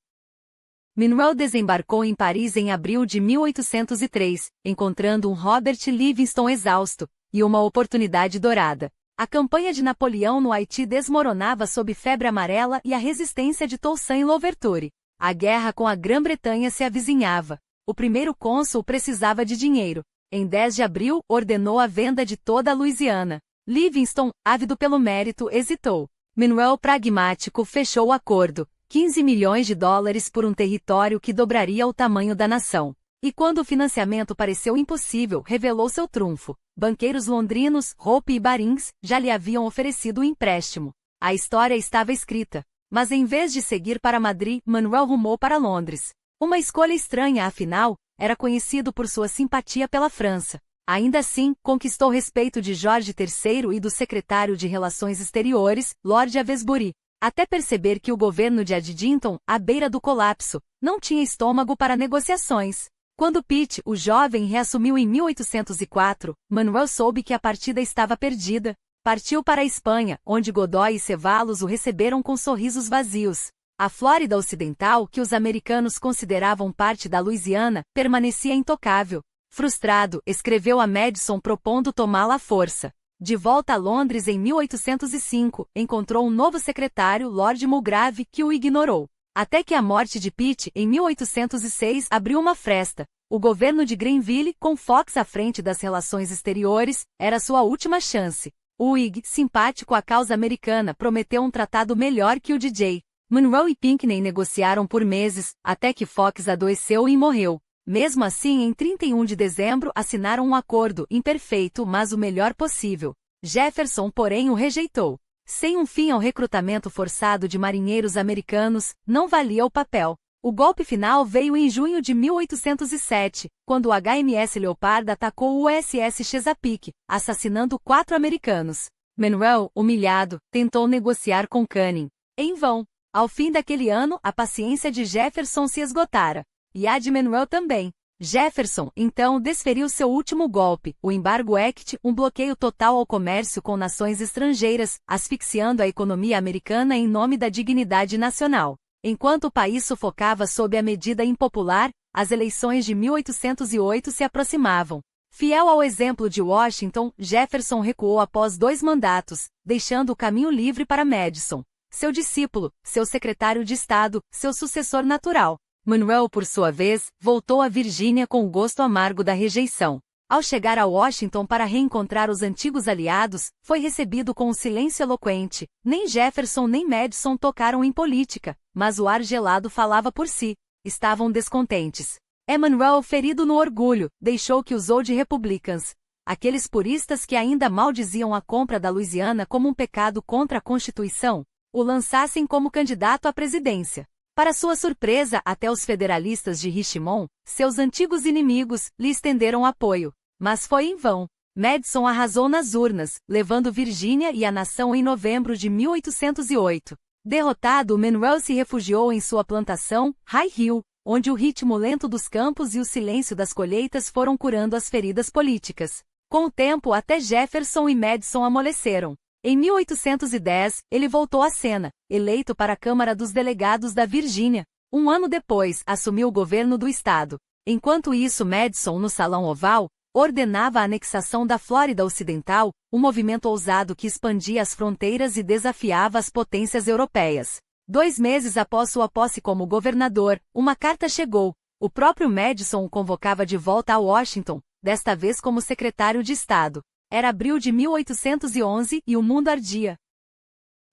Monroe desembarcou em Paris em abril de 1803, encontrando um Robert Livingston exausto, e uma oportunidade dourada. A campanha de Napoleão no Haiti desmoronava sob febre amarela e a resistência de Toussaint Louverture. A guerra com a Grã-Bretanha se avizinhava. O primeiro cônsul precisava de dinheiro. Em 10 de abril, ordenou a venda de toda a Louisiana. Livingston, ávido pelo mérito, hesitou. Monroe, pragmático, fechou o acordo. 15 milhões de dólares por um território que dobraria o tamanho da nação. E quando o financiamento pareceu impossível, revelou seu trunfo. Banqueiros londrinos, Hope e Barings, já lhe haviam oferecido o empréstimo. A história estava escrita. Mas em vez de seguir para Madrid, Monroe rumou para Londres. Uma escolha estranha, afinal, era conhecido por sua simpatia pela França. Ainda assim, conquistou respeito de Jorge III e do secretário de Relações Exteriores, Lord Avisbury, até perceber que o governo de Addington, à beira do colapso, não tinha estômago para negociações. Quando Pitt, o jovem, reassumiu em 1804, Manuel soube que a partida estava perdida. Partiu para a Espanha, onde Godoy e Cevallos o receberam com sorrisos vazios. A Flórida Ocidental, que os americanos consideravam parte da Louisiana, permanecia intocável. Frustrado, escreveu a Madison propondo tomá-la à força. De volta a Londres em 1805, encontrou um novo secretário, Lord Mulgrave, que o ignorou. Até que a morte de Pitt, em 1806, abriu uma fresta. O governo de Grenville, com Fox à frente das relações exteriores, era sua última chance. O Whig, simpático à causa americana, prometeu um tratado melhor que o de Jay. Monroe e Pinckney negociaram por meses, até que Fox adoeceu e morreu. Mesmo assim, em 31 de dezembro, assinaram um acordo, imperfeito mas o melhor possível. Jefferson, porém, o rejeitou. Sem um fim ao recrutamento forçado de marinheiros americanos, não valia o papel. O golpe final veio em junho de 1807, quando o HMS Leopard atacou o USS Chesapeake, assassinando 4 americanos. Manuel, humilhado, tentou negociar com Canning. Em vão. Ao fim daquele ano, a paciência de Jefferson se esgotara. E a de Manuel também. Jefferson, então, desferiu seu último golpe, o Embargo Act, um bloqueio total ao comércio com nações estrangeiras, asfixiando a economia americana em nome da dignidade nacional. Enquanto o país sufocava sob a medida impopular, as eleições de 1808 se aproximavam. Fiel ao exemplo de Washington, Jefferson recuou após 2 mandatos, deixando o caminho livre para Madison, seu discípulo, seu secretário de Estado, seu sucessor natural. Manuel, por sua vez, voltou a Virgínia com o gosto amargo da rejeição. Ao chegar a Washington para reencontrar os antigos aliados, foi recebido com um silêncio eloquente. Nem Jefferson nem Madison tocaram em política, mas o ar gelado falava por si. Estavam descontentes. Manuel, ferido no orgulho, deixou que os Old Republicans, aqueles puristas que ainda maldiziam a compra da Louisiana como um pecado contra a Constituição, o lançassem como candidato à presidência. Para sua surpresa, até os federalistas de Richmond, seus antigos inimigos, lhe estenderam apoio. Mas foi em vão. Madison arrasou nas urnas, levando Virgínia e a nação em novembro de 1808. Derrotado, Manuel se refugiou em sua plantação, High Hill, onde o ritmo lento dos campos e o silêncio das colheitas foram curando as feridas políticas. Com o tempo, até Jefferson e Madison amoleceram. Em 1810, ele voltou à cena, eleito para a Câmara dos Delegados da Virgínia. Um ano depois, assumiu o governo do estado. Enquanto isso, Madison, no Salão Oval, ordenava a anexação da Flórida Ocidental, um movimento ousado que expandia as fronteiras e desafiava as potências europeias. 2 meses após sua posse como governador, uma carta chegou. O próprio Madison o convocava de volta a Washington, desta vez como secretário de Estado. Era abril de 1811 e o mundo ardia.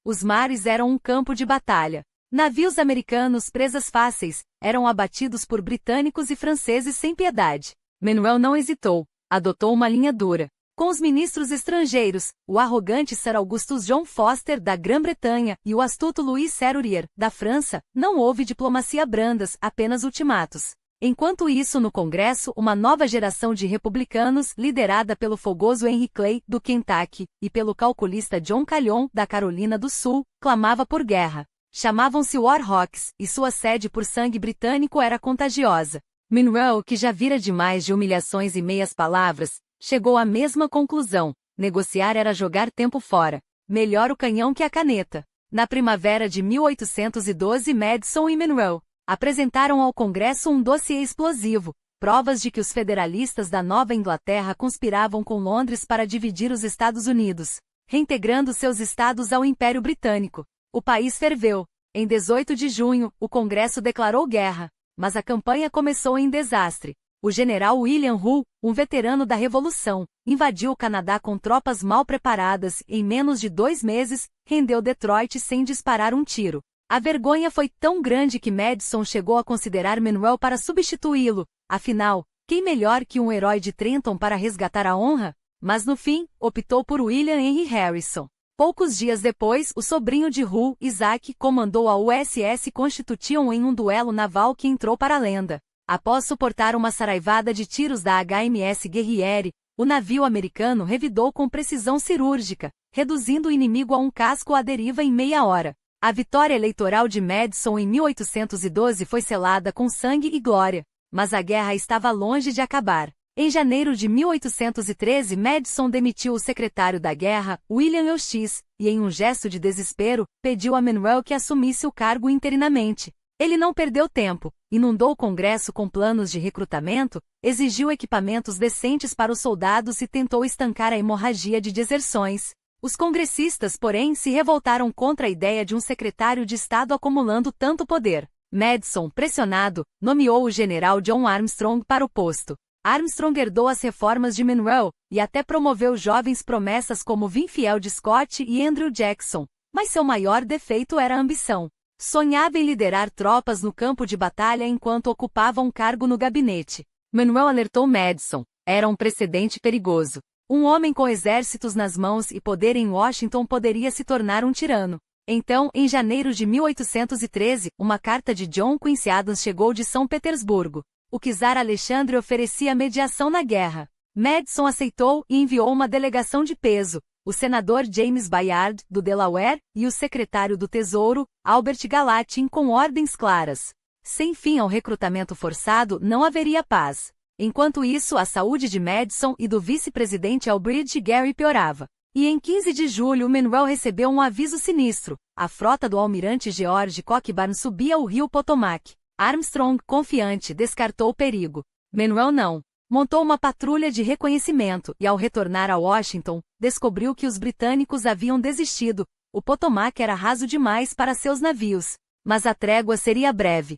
Os mares eram um campo de batalha. Navios americanos, presas fáceis, eram abatidos por britânicos e franceses sem piedade. Manuel não hesitou, adotou uma linha dura. Com os ministros estrangeiros, o arrogante Sir Augustus John Foster, da Grã-Bretanha, e o astuto Louis Serrurier, da França, não houve diplomacia brandas, apenas ultimatos. Enquanto isso, no Congresso, uma nova geração de republicanos, liderada pelo fogoso Henry Clay, do Kentucky, e pelo calculista John Calhoun, da Carolina do Sul, clamava por guerra. Chamavam-se War Hawks, e sua sede por sangue britânico era contagiosa. Manuel, que já vira demais de humilhações e meias palavras, chegou à mesma conclusão: negociar era jogar tempo fora. Melhor o canhão que a caneta. Na primavera de 1812, Madison e Manuel apresentaram ao Congresso um dossiê explosivo, provas de que os federalistas da Nova Inglaterra conspiravam com Londres para dividir os Estados Unidos, reintegrando seus estados ao Império Britânico. O país ferveu. Em 18 de junho, o Congresso declarou guerra, mas a campanha começou em desastre. O general William Hull, um veterano da Revolução, invadiu o Canadá com tropas mal preparadas e, em menos de 2 meses, rendeu Detroit sem disparar um tiro. A vergonha foi tão grande que Madison chegou a considerar Manuel para substituí-lo. Afinal, quem melhor que um herói de Trenton para resgatar a honra? Mas no fim, optou por William Henry Harrison. Poucos dias depois, o sobrinho de Hull, Isaac, comandou a USS Constitution em um duelo naval que entrou para a lenda. Após suportar uma saraivada de tiros da HMS Guerriere, O navio americano revidou com precisão cirúrgica, reduzindo o inimigo a um casco à deriva em meia hora. A vitória eleitoral de Madison em 1812 foi selada com sangue e glória, mas a guerra estava longe de acabar. Em janeiro de 1813, Madison demitiu o secretário da guerra, William Eustis, e em um gesto de desespero, pediu a Monroe que assumisse o cargo interinamente. Ele não perdeu tempo, inundou o Congresso com planos de recrutamento, exigiu equipamentos decentes para os soldados e tentou estancar a hemorragia de deserções. Os congressistas, porém, se revoltaram contra a ideia de um secretário de Estado acumulando tanto poder. Madison, pressionado, nomeou o general John Armstrong para o posto. Armstrong herdou as reformas de Monroe, e até promoveu jovens promessas como Winfield Scott e Andrew Jackson, mas seu maior defeito era a ambição. Sonhava em liderar tropas no campo de batalha enquanto ocupava um cargo no gabinete. Monroe alertou Madison: era um precedente perigoso. Um homem com exércitos nas mãos e poder em Washington poderia se tornar um tirano. Então, em janeiro de 1813, uma carta de John Quincy Adams chegou de São Petersburgo. O czar Alexandre oferecia mediação na guerra. Madison aceitou e enviou uma delegação de peso, o senador James Bayard, do Delaware, e o secretário do Tesouro, Albert Gallatin, com ordens claras. Sem fim ao recrutamento forçado, não haveria paz. Enquanto isso, a saúde de Madison e do vice-presidente Elbridge Gerry piorava. E em 15 de julho, Monroe recebeu um aviso sinistro. A frota do almirante George Cockburn subia o rio Potomac. Armstrong, confiante, descartou o perigo. Monroe não. Montou uma patrulha de reconhecimento e, ao retornar a Washington, descobriu que os britânicos haviam desistido. O Potomac era raso demais para seus navios. Mas a trégua seria breve.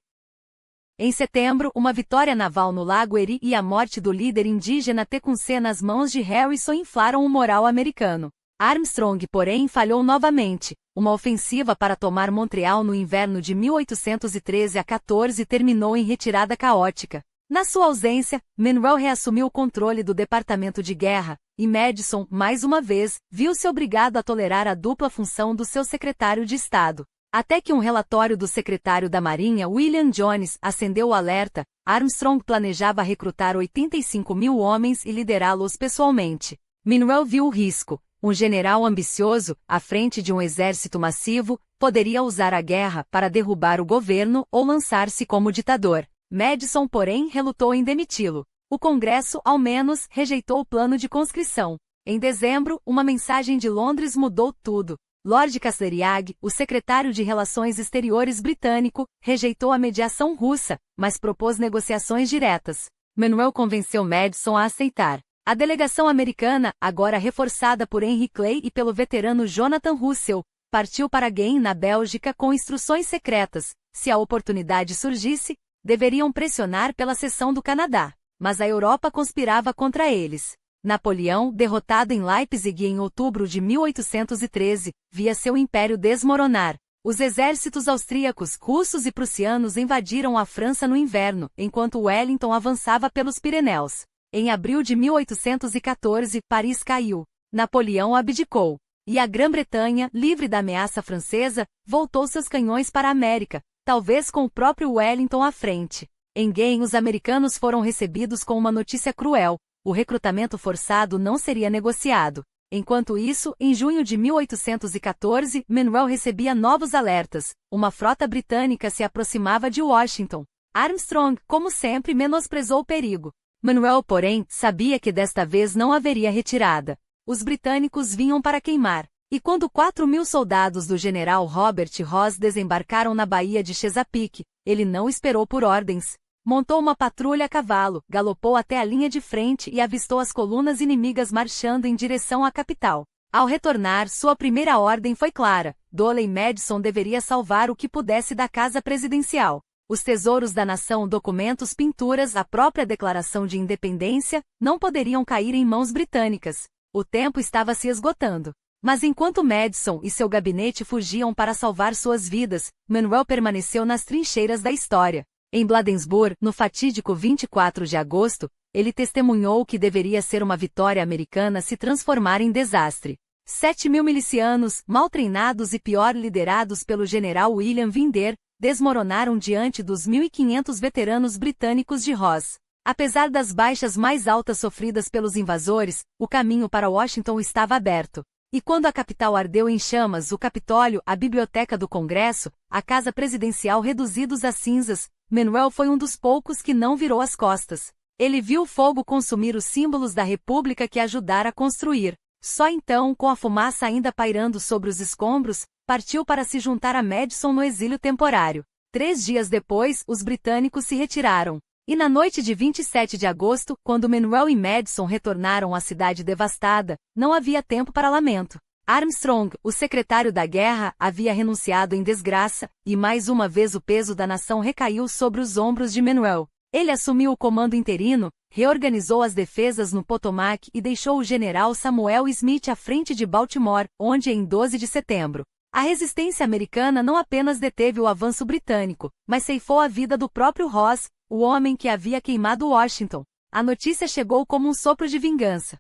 Em setembro, uma vitória naval no Lago Erie e a morte do líder indígena Tecumseh nas mãos de Harrison inflaram o moral americano. Armstrong, porém, falhou novamente. Uma ofensiva para tomar Montreal no inverno de 1813 a 14 terminou em retirada caótica. Na sua ausência, Monroe reassumiu o controle do Departamento de Guerra, e Madison, mais uma vez, viu-se obrigado a tolerar a dupla função do seu secretário de Estado. Até que um relatório do secretário da Marinha, William Jones, acendeu o alerta. Armstrong planejava recrutar 85 mil homens e liderá-los pessoalmente. Monroe viu o risco. Um general ambicioso, à frente de um exército massivo, poderia usar a guerra para derrubar o governo ou lançar-se como ditador. Madison, porém, relutou em demiti-lo. O Congresso, ao menos, rejeitou o plano de conscrição. Em dezembro, uma mensagem de Londres mudou tudo. Lord Castlereagh, o secretário de Relações Exteriores britânico, rejeitou a mediação russa, mas propôs negociações diretas. Monroe convenceu Madison a aceitar. A delegação americana, agora reforçada por Henry Clay e pelo veterano Jonathan Russell, partiu para Gien, na Bélgica, com instruções secretas. Se a oportunidade surgisse, deveriam pressionar pela cessão do Canadá. Mas a Europa conspirava contra eles. Napoleão, derrotado em Leipzig em outubro de 1813, via seu império desmoronar. Os exércitos austríacos, russos e prussianos invadiram a França no inverno, enquanto Wellington avançava pelos Pirineus. Em abril de 1814, Paris caiu. Napoleão abdicou. E a Grã-Bretanha, livre da ameaça francesa, voltou seus canhões para a América, talvez com o próprio Wellington à frente. Em Gien, os americanos foram recebidos com uma notícia cruel: o recrutamento forçado não seria negociado. Enquanto isso, em junho de 1814, Monroe recebia novos alertas. Uma frota britânica se aproximava de Washington. Armstrong, como sempre, menosprezou o perigo. Monroe, porém, sabia que desta vez não haveria retirada. Os britânicos vinham para queimar. E quando 4.000 soldados do general Robert Ross desembarcaram na Baía de Chesapeake, ele não esperou por ordens. Montou uma patrulha a cavalo, galopou até a linha de frente e avistou as colunas inimigas marchando em direção à capital. Ao retornar, sua primeira ordem foi clara: Dolley Madison deveria salvar o que pudesse da casa presidencial. Os tesouros da nação, documentos, pinturas, a própria declaração de independência, não poderiam cair em mãos britânicas. O tempo estava se esgotando. Mas enquanto Madison e seu gabinete fugiam para salvar suas vidas, Monroe permaneceu nas trincheiras da história. Em Bladensburg, no fatídico 24 de agosto, ele testemunhou o que deveria ser uma vitória americana se transformar em desastre. 7.000 milicianos, mal treinados e pior liderados pelo general William Winder, desmoronaram diante dos 1.500 veteranos britânicos de Ross. Apesar das baixas mais altas sofridas pelos invasores, o caminho para Washington estava aberto. E quando a capital ardeu em chamas, o Capitólio, a Biblioteca do Congresso, a Casa Presidencial reduzidos a cinzas, Manuel foi um dos poucos que não virou as costas. Ele viu o fogo consumir os símbolos da República que ajudara a construir. Só então, com a fumaça ainda pairando sobre os escombros, partiu para se juntar a Madison no exílio temporário. 3 dias depois, os britânicos se retiraram. E na noite de 27 de agosto, quando Manuel e Madison retornaram à cidade devastada, não havia tempo para lamento. Armstrong, o secretário da guerra, havia renunciado em desgraça, e mais uma vez o peso da nação recaiu sobre os ombros de Manuel. Ele assumiu o comando interino, reorganizou as defesas no Potomac e deixou o general Samuel Smith à frente de Baltimore, onde em 12 de setembro, a resistência americana não apenas deteve o avanço britânico, mas ceifou a vida do próprio Ross, o homem que havia queimado Washington. A notícia chegou como um sopro de vingança.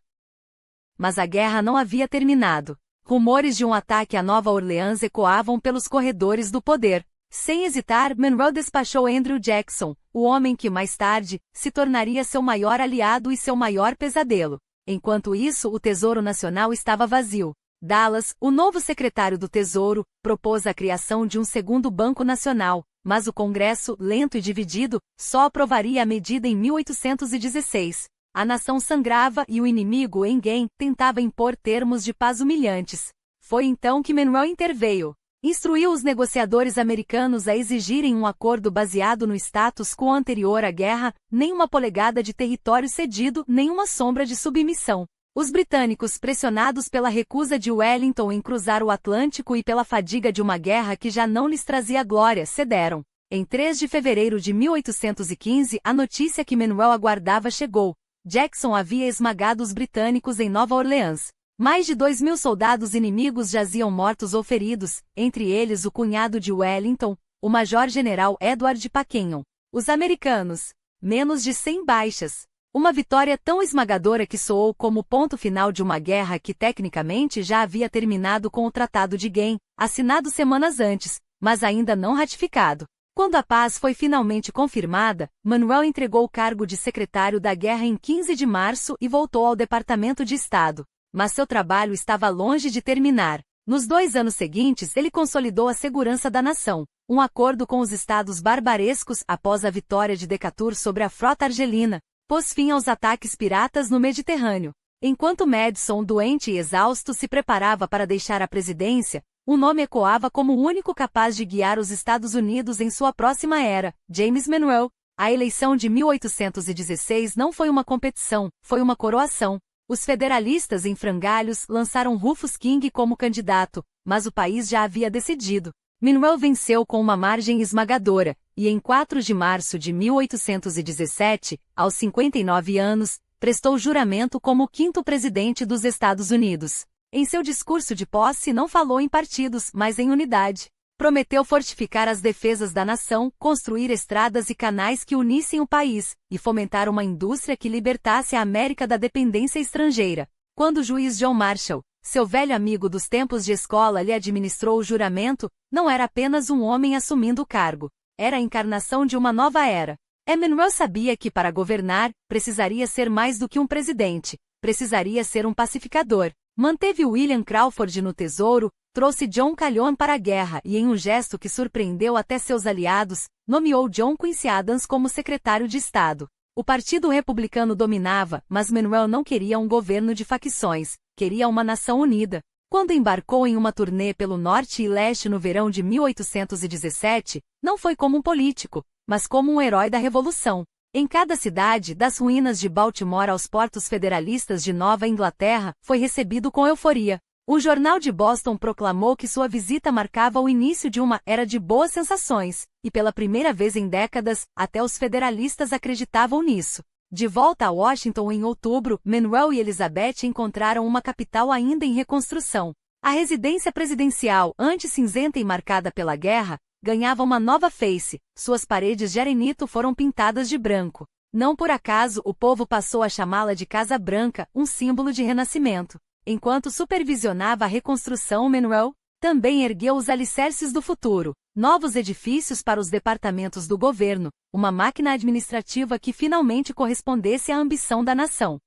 Mas a guerra não havia terminado. Rumores de um ataque a Nova Orleans ecoavam pelos corredores do poder. Sem hesitar, Manuel despachou Andrew Jackson, o homem que mais tarde se tornaria seu maior aliado e seu maior pesadelo. Enquanto isso, o Tesouro Nacional estava vazio. Dallas, o novo secretário do Tesouro, propôs a criação de um segundo Banco Nacional, mas o Congresso, lento e dividido, só aprovaria a medida em 1816. A nação sangrava e o inimigo, Engen, tentava impor termos de paz humilhantes. Foi então que Manuel interveio. Instruiu os negociadores americanos a exigirem um acordo baseado no status quo anterior à guerra, nem uma polegada de território cedido, nem uma sombra de submissão. Os britânicos, pressionados pela recusa de Wellington em cruzar o Atlântico e pela fadiga de uma guerra que já não lhes trazia glória, cederam. Em 3 de fevereiro de 1815, a notícia que Manuel aguardava chegou. Jackson havia esmagado os britânicos em Nova Orleans. Mais de 2.000 soldados inimigos jaziam mortos ou feridos, entre eles o cunhado de Wellington, o major-general Edward Pakenham. Os americanos, menos de 100 baixas. Uma vitória tão esmagadora que soou como o ponto final de uma guerra que tecnicamente já havia terminado com o Tratado de Gain, assinado semanas antes, mas ainda não ratificado. Quando a paz foi finalmente confirmada, Manuel entregou o cargo de secretário da guerra em 15 de março e voltou ao Departamento de Estado. Mas seu trabalho estava longe de terminar. Nos 2 anos seguintes, ele consolidou a segurança da nação. Um acordo com os estados barbarescos após a vitória de Decatur sobre a frota argelina pôs fim aos ataques piratas no Mediterrâneo. Enquanto Madison, doente e exausto, se preparava para deixar a presidência, um nome ecoava como o único capaz de guiar os Estados Unidos em sua próxima era, James Manuel. A eleição de 1816 não foi uma competição, foi uma coroação. Os federalistas em frangalhos lançaram Rufus King como candidato, mas o país já havia decidido. Manuel venceu com uma margem esmagadora, e em 4 de março de 1817, aos 59 anos, prestou juramento como o 5º presidente dos Estados Unidos. Em seu discurso de posse não falou em partidos, mas em unidade. Prometeu fortificar as defesas da nação, construir estradas e canais que unissem o país, e fomentar uma indústria que libertasse a América da dependência estrangeira. Quando o juiz John Marshall, seu velho amigo dos tempos de escola, lhe administrou o juramento, não era apenas um homem assumindo o cargo. Era a encarnação de uma nova era. Manuel sabia que para governar, precisaria ser mais do que um presidente. Precisaria ser um pacificador. Manteve William Crawford no Tesouro, trouxe John Calhoun para a guerra e, em um gesto que surpreendeu até seus aliados, nomeou John Quincy Adams como secretário de Estado. O Partido Republicano dominava, mas Manuel não queria um governo de facções, queria uma nação unida. Quando embarcou em uma turnê pelo norte e leste no verão de 1817, não foi como um político, mas como um herói da Revolução. Em cada cidade, das ruínas de Baltimore aos portos federalistas de Nova Inglaterra, foi recebido com euforia. O jornal de Boston proclamou que sua visita marcava o início de uma era de boas sensações, e pela primeira vez em décadas, até os federalistas acreditavam nisso. De volta a Washington em outubro, Manuel e Elizabeth encontraram uma capital ainda em reconstrução. A residência presidencial, antes cinzenta e marcada pela guerra, ganhava uma nova face, suas paredes de arenito foram pintadas de branco. Não por acaso o povo passou a chamá-la de Casa Branca, um símbolo de renascimento. Enquanto supervisionava a reconstrução, Manuel também ergueu os alicerces do futuro. novos edifícios para os departamentos do governo, uma máquina administrativa que finalmente correspondesse à ambição da nação.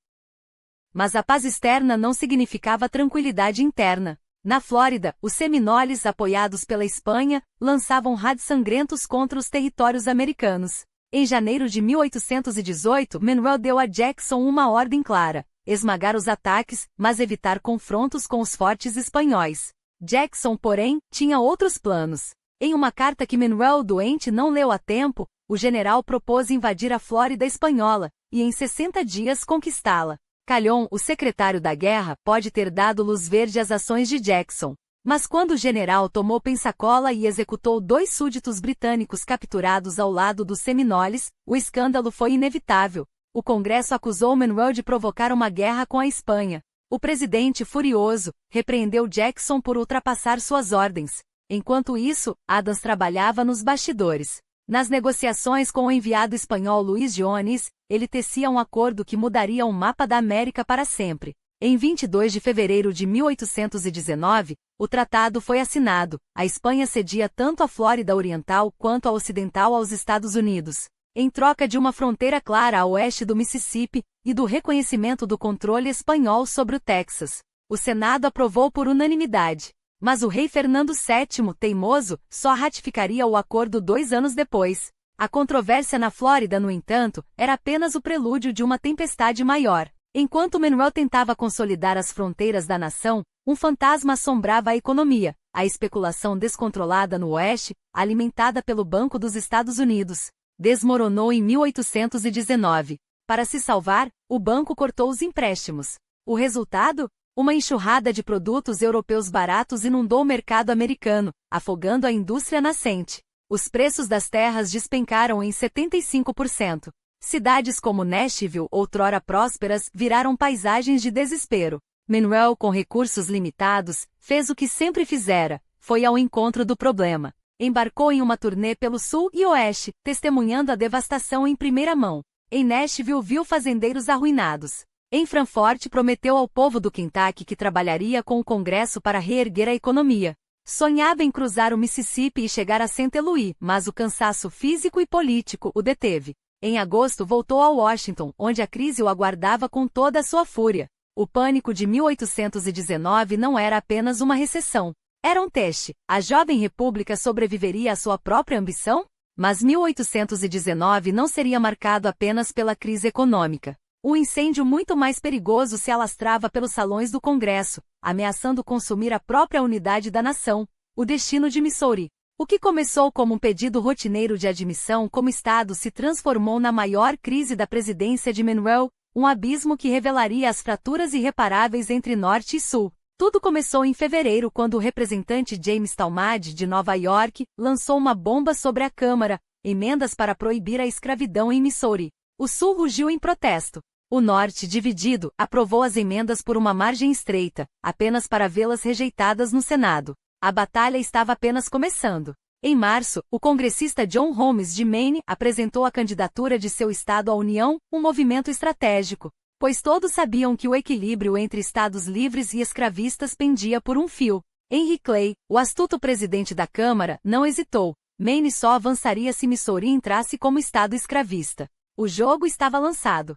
Mas a paz externa não significava tranquilidade interna. Na Flórida, os Seminoles, apoiados pela Espanha, lançavam raids sangrentos contra os territórios americanos. Em janeiro de 1818, Monroe deu a Jackson uma ordem clara: esmagar os ataques, mas evitar confrontos com os fortes espanhóis. Jackson, porém, tinha outros planos. Em uma carta que Monroe, doente, não leu a tempo, o general propôs invadir a Flórida espanhola, e em 60 dias conquistá-la. Calhoun, o secretário da guerra, pode ter dado luz verde às ações de Jackson. Mas quando o general tomou Pensacola e executou 2 súditos britânicos capturados ao lado dos Seminoles, o escândalo foi inevitável. O Congresso acusou Monroe de provocar uma guerra com a Espanha. O presidente, furioso, repreendeu Jackson por ultrapassar suas ordens. Enquanto isso, Adams trabalhava nos bastidores. Nas negociações com o enviado espanhol Luís Jones, ele tecia um acordo que mudaria o mapa da América para sempre. Em 22 de fevereiro de 1819, o tratado foi assinado. A Espanha cedia tanto a Flórida Oriental quanto a Ocidental aos Estados Unidos, em troca de uma fronteira clara a oeste do Mississippi e do reconhecimento do controle espanhol sobre o Texas. O Senado aprovou por unanimidade. Mas o rei Fernando VII, teimoso, só ratificaria o acordo 2 anos depois. A controvérsia na Flórida, no entanto, era apenas o prelúdio de uma tempestade maior. Enquanto Monroe tentava consolidar as fronteiras da nação, um fantasma assombrava a economia: a especulação descontrolada no Oeste, alimentada pelo Banco dos Estados Unidos, desmoronou em 1819. Para se salvar, o banco cortou os empréstimos. O resultado? Uma enxurrada de produtos europeus baratos inundou o mercado americano, afogando a indústria nascente. Os preços das terras despencaram em 75%. Cidades como Nashville, outrora prósperas, viraram paisagens de desespero. Monroe, com recursos limitados, fez o que sempre fizera: foi ao encontro do problema. Embarcou em uma turnê pelo sul e oeste, testemunhando a devastação em primeira mão. Em Nashville viu fazendeiros arruinados. Em Frankfort prometeu ao povo do Kentucky que trabalharia com o Congresso para reerguer a economia. Sonhava em cruzar o Mississippi e chegar a St. Louis, mas o cansaço físico e político o deteve. Em agosto voltou a Washington, onde a crise o aguardava com toda a sua fúria. O pânico de 1819 não era apenas uma recessão. Era um teste. A jovem república sobreviveria à sua própria ambição? Mas 1819 não seria marcado apenas pela crise econômica. Um incêndio muito mais perigoso se alastrava pelos salões do Congresso, ameaçando consumir a própria unidade da nação: o destino de Missouri. O que começou como um pedido rotineiro de admissão como Estado se transformou na maior crise da presidência de Monroe, um abismo que revelaria as fraturas irreparáveis entre Norte e Sul. Tudo começou em fevereiro, quando o representante James Talmadge, de Nova York, lançou uma bomba sobre a Câmara: emendas para proibir a escravidão em Missouri. O Sul rugiu em protesto. O Norte, dividido, aprovou as emendas por uma margem estreita, apenas para vê-las rejeitadas no Senado. A batalha estava apenas começando. Em março, o congressista John Holmes de Maine apresentou a candidatura de seu estado à União, um movimento estratégico, pois todos sabiam que o equilíbrio entre estados livres e escravistas pendia por um fio. Henry Clay, o astuto presidente da Câmara, não hesitou. Maine só avançaria se Missouri entrasse como estado escravista. O jogo estava lançado.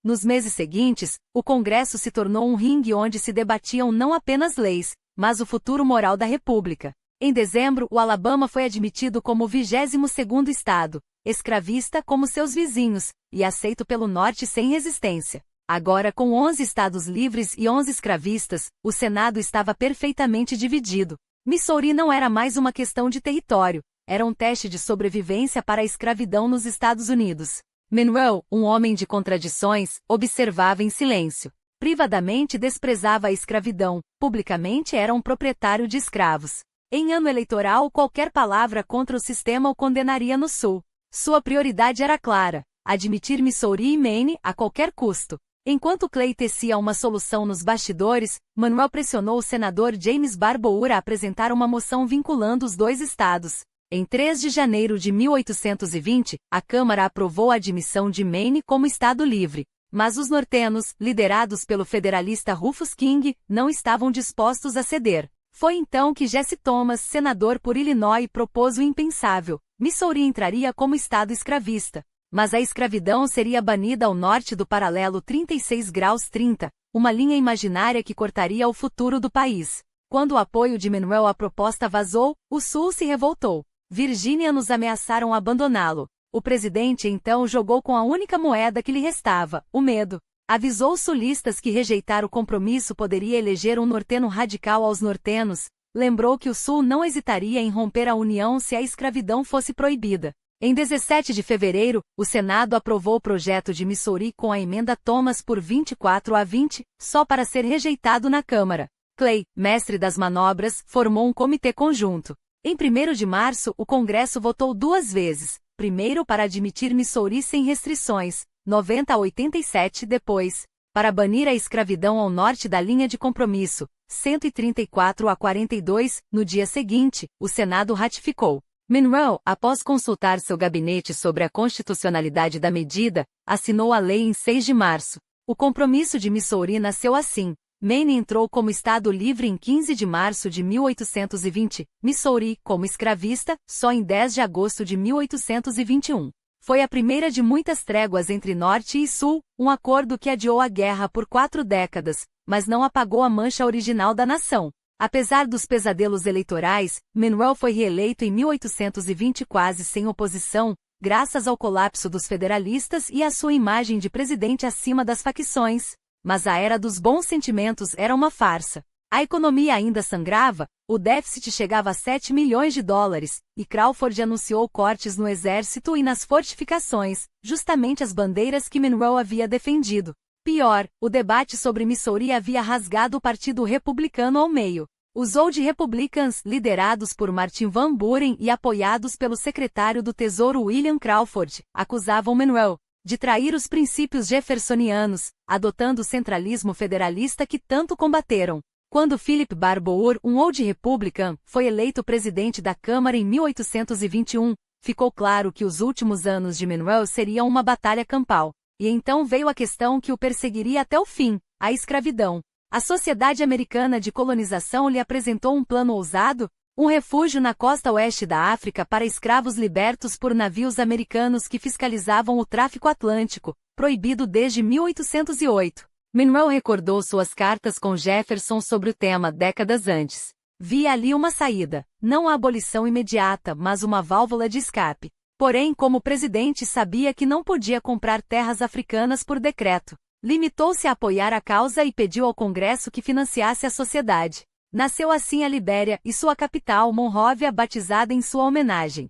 Nos meses seguintes, o Congresso se tornou um ringue onde se debatiam não apenas leis, mas o futuro moral da República. Em dezembro, o Alabama foi admitido como o 22º estado, escravista como seus vizinhos, e aceito pelo Norte sem resistência. Agora, com 11 estados livres e 11 escravistas, o Senado estava perfeitamente dividido. Missouri não era mais uma questão de território, era um teste de sobrevivência para a escravidão nos Estados Unidos. Monroe, um homem de contradições, observava em silêncio. Privadamente desprezava a escravidão, publicamente era um proprietário de escravos. Em ano eleitoral, qualquer palavra contra o sistema o condenaria no Sul. Sua prioridade era clara: admitir Missouri e Maine a qualquer custo. Enquanto Clay tecia uma solução nos bastidores, Monroe pressionou o senador James Barbour a apresentar uma moção vinculando os 2 estados. Em 3 de janeiro de 1820, a Câmara aprovou a admissão de Maine como estado livre. Mas os nortenos, liderados pelo federalista Rufus King, não estavam dispostos a ceder. Foi então que Jesse Thomas, senador por Illinois, propôs o impensável: Missouri entraria como estado escravista. Mas a escravidão seria banida ao norte do paralelo 36 graus 30, uma linha imaginária que cortaria o futuro do país. Quando o apoio de Manuel à proposta vazou, o Sul se revoltou. Virginianos ameaçaram abandoná-lo. O presidente então jogou com a única moeda que lhe restava: o medo. Avisou os sulistas que rejeitar o compromisso poderia eleger um norteno radical aos nortenos. Lembrou que o Sul não hesitaria em romper a união se a escravidão fosse proibida. Em 17 de fevereiro, o Senado aprovou o projeto de Missouri com a emenda Thomas por 24-20, só para ser rejeitado na Câmara. Clay, mestre das manobras, formou um comitê conjunto. Em 1º de março, o Congresso votou 2 vezes. Primeiro para admitir Missouri sem restrições, 90-87 depois, para banir a escravidão ao norte da linha de compromisso, 134-42, no dia seguinte, o Senado ratificou. Monroe, após consultar seu gabinete sobre a constitucionalidade da medida, assinou a lei em 6 de março. O compromisso de Missouri nasceu assim. Maine entrou como estado livre em 15 de março de 1820, Missouri, como escravista, só em 10 de agosto de 1821. Foi a primeira de muitas tréguas entre Norte e Sul, um acordo que adiou a guerra por 4 décadas, mas não apagou a mancha original da nação. Apesar dos pesadelos eleitorais, Monroe foi reeleito em 1820 quase sem oposição, graças ao colapso dos federalistas e à sua imagem de presidente acima das facções. Mas a era dos bons sentimentos era uma farsa. A economia ainda sangrava, o déficit chegava a 7 milhões de dólares, e Crawford anunciou cortes no exército e nas fortificações, justamente as bandeiras que Monroe havia defendido. Pior, o debate sobre Missouri havia rasgado o Partido Republicano ao meio. Os Old Republicans, liderados por Martin Van Buren e apoiados pelo secretário do Tesouro William Crawford, acusavam Monroe de trair os princípios jeffersonianos, adotando o centralismo federalista que tanto combateram. Quando Philip Barbour, um Old Republican, foi eleito presidente da Câmara em 1821, ficou claro que os últimos anos de Monroe seriam uma batalha campal. E então veio a questão que o perseguiria até o fim: a escravidão. A Sociedade Americana de Colonização lhe apresentou um plano ousado: um refúgio na costa oeste da África para escravos libertos por navios americanos que fiscalizavam o tráfico atlântico, proibido desde 1808. Monroe recordou suas cartas com Jefferson sobre o tema décadas antes. Via ali uma saída, não a abolição imediata, mas uma válvula de escape. Porém, como presidente, sabia que não podia comprar terras africanas por decreto. Limitou-se a apoiar a causa e pediu ao Congresso que financiasse a sociedade. Nasceu assim a Libéria e sua capital, Monrovia, batizada em sua homenagem.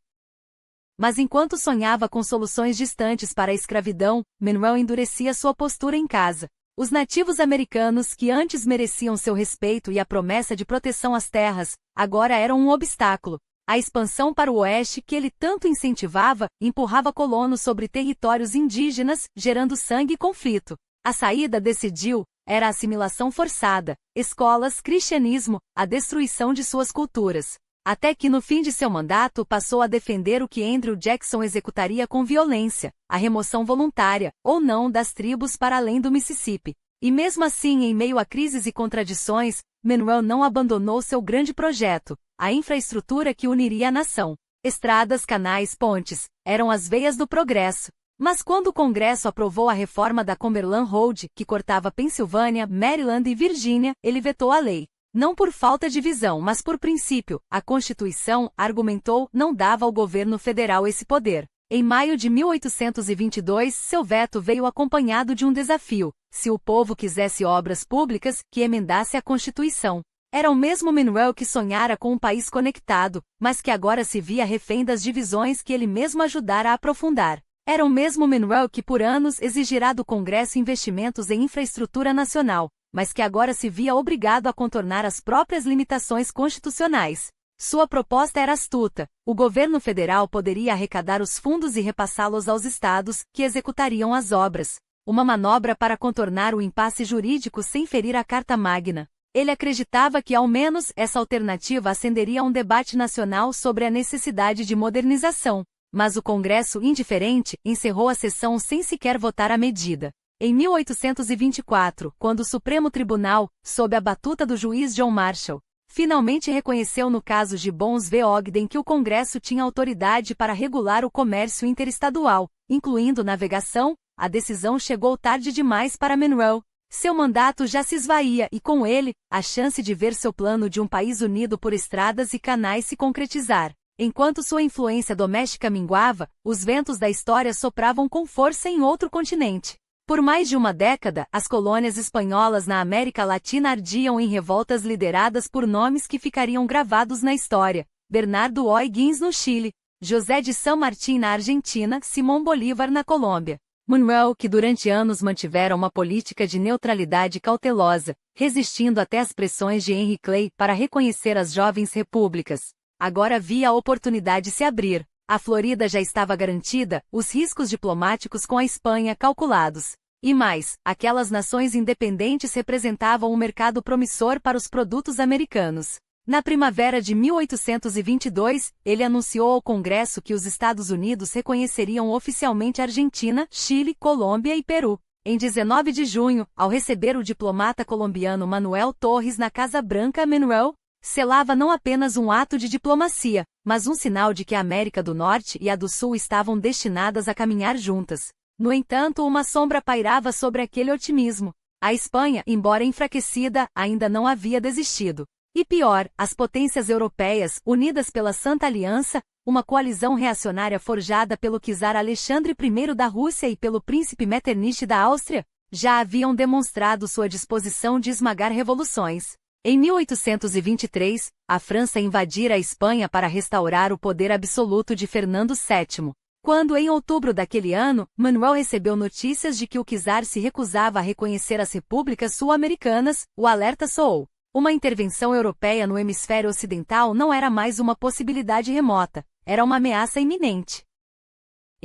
Mas enquanto sonhava com soluções distantes para a escravidão, Monroe endurecia sua postura em casa. Os nativos americanos, que antes mereciam seu respeito e a promessa de proteção às terras, agora eram um obstáculo. A expansão para o oeste que ele tanto incentivava, empurrava colonos sobre territórios indígenas, gerando sangue e conflito. A saída, decidiu, era a assimilação forçada, escolas, cristianismo, a destruição de suas culturas. Até que no fim de seu mandato passou a defender o que Andrew Jackson executaria com violência: a remoção voluntária, ou não, das tribos para além do Mississippi. E mesmo assim, em meio a crises e contradições, Monroe não abandonou seu grande projeto: a infraestrutura que uniria a nação. Estradas, canais, pontes, eram as veias do progresso. Mas quando o Congresso aprovou a reforma da Cumberland Road, que cortava Pensilvânia, Maryland e Virgínia, ele vetou a lei. Não por falta de visão, mas por princípio. A Constituição, argumentou, não dava ao governo federal esse poder. Em maio de 1822, seu veto veio acompanhado de um desafio: se o povo quisesse obras públicas, que emendasse a Constituição. Era o mesmo Monroe que sonhara com um país conectado, mas que agora se via refém das divisões que ele mesmo ajudara a aprofundar. Era o mesmo Monroe que por anos exigirá do Congresso investimentos em infraestrutura nacional, mas que agora se via obrigado a contornar as próprias limitações constitucionais. Sua proposta era astuta: o governo federal poderia arrecadar os fundos e repassá-los aos estados, que executariam as obras. Uma manobra para contornar o impasse jurídico sem ferir a Carta Magna. Ele acreditava que ao menos essa alternativa acenderia um debate nacional sobre a necessidade de modernização. Mas o Congresso, indiferente, encerrou a sessão sem sequer votar a medida. Em 1824, quando o Supremo Tribunal, sob a batuta do juiz John Marshall, finalmente reconheceu no caso de Bons v. Ogden que o Congresso tinha autoridade para regular o comércio interestadual, incluindo navegação. A decisão chegou tarde demais para Monroe. Seu mandato já se esvaía e, com ele, a chance de ver seu plano de um país unido por estradas e canais se concretizar. Enquanto sua influência doméstica minguava, os ventos da história sopravam com força em outro continente. Por mais de uma década, as colônias espanholas na América Latina ardiam em revoltas lideradas por nomes que ficariam gravados na história: Bernardo O'Higgins no Chile, José de San Martín na Argentina, Simón Bolívar na Colômbia. Monroe, que durante anos mantivera uma política de neutralidade cautelosa, resistindo até às pressões de Henry Clay para reconhecer as jovens repúblicas, agora via a oportunidade se abrir. A Flórida já estava garantida, os riscos diplomáticos com a Espanha calculados. E mais, aquelas nações independentes representavam um mercado promissor para os produtos americanos. Na primavera de 1822, ele anunciou ao Congresso que os Estados Unidos reconheceriam oficialmente Argentina, Chile, Colômbia e Peru. Em 19 de junho, ao receber o diplomata colombiano Manuel Torres na Casa Branca, Monroe selava não apenas um ato de diplomacia, mas um sinal de que a América do Norte e a do Sul estavam destinadas a caminhar juntas. No entanto, uma sombra pairava sobre aquele otimismo. A Espanha, embora enfraquecida, ainda não havia desistido. E pior, as potências europeias, unidas pela Santa Aliança, uma coalizão reacionária forjada pelo czar Alexandre I da Rússia e pelo príncipe Metternich da Áustria, já haviam demonstrado sua disposição de esmagar revoluções. Em 1823, a França invadira a Espanha para restaurar o poder absoluto de Fernando VII. Quando, em outubro daquele ano, Monroe recebeu notícias de que o czar se recusava a reconhecer as repúblicas sul-americanas, o alerta soou. Uma intervenção europeia no hemisfério ocidental não era mais uma possibilidade remota, era uma ameaça iminente.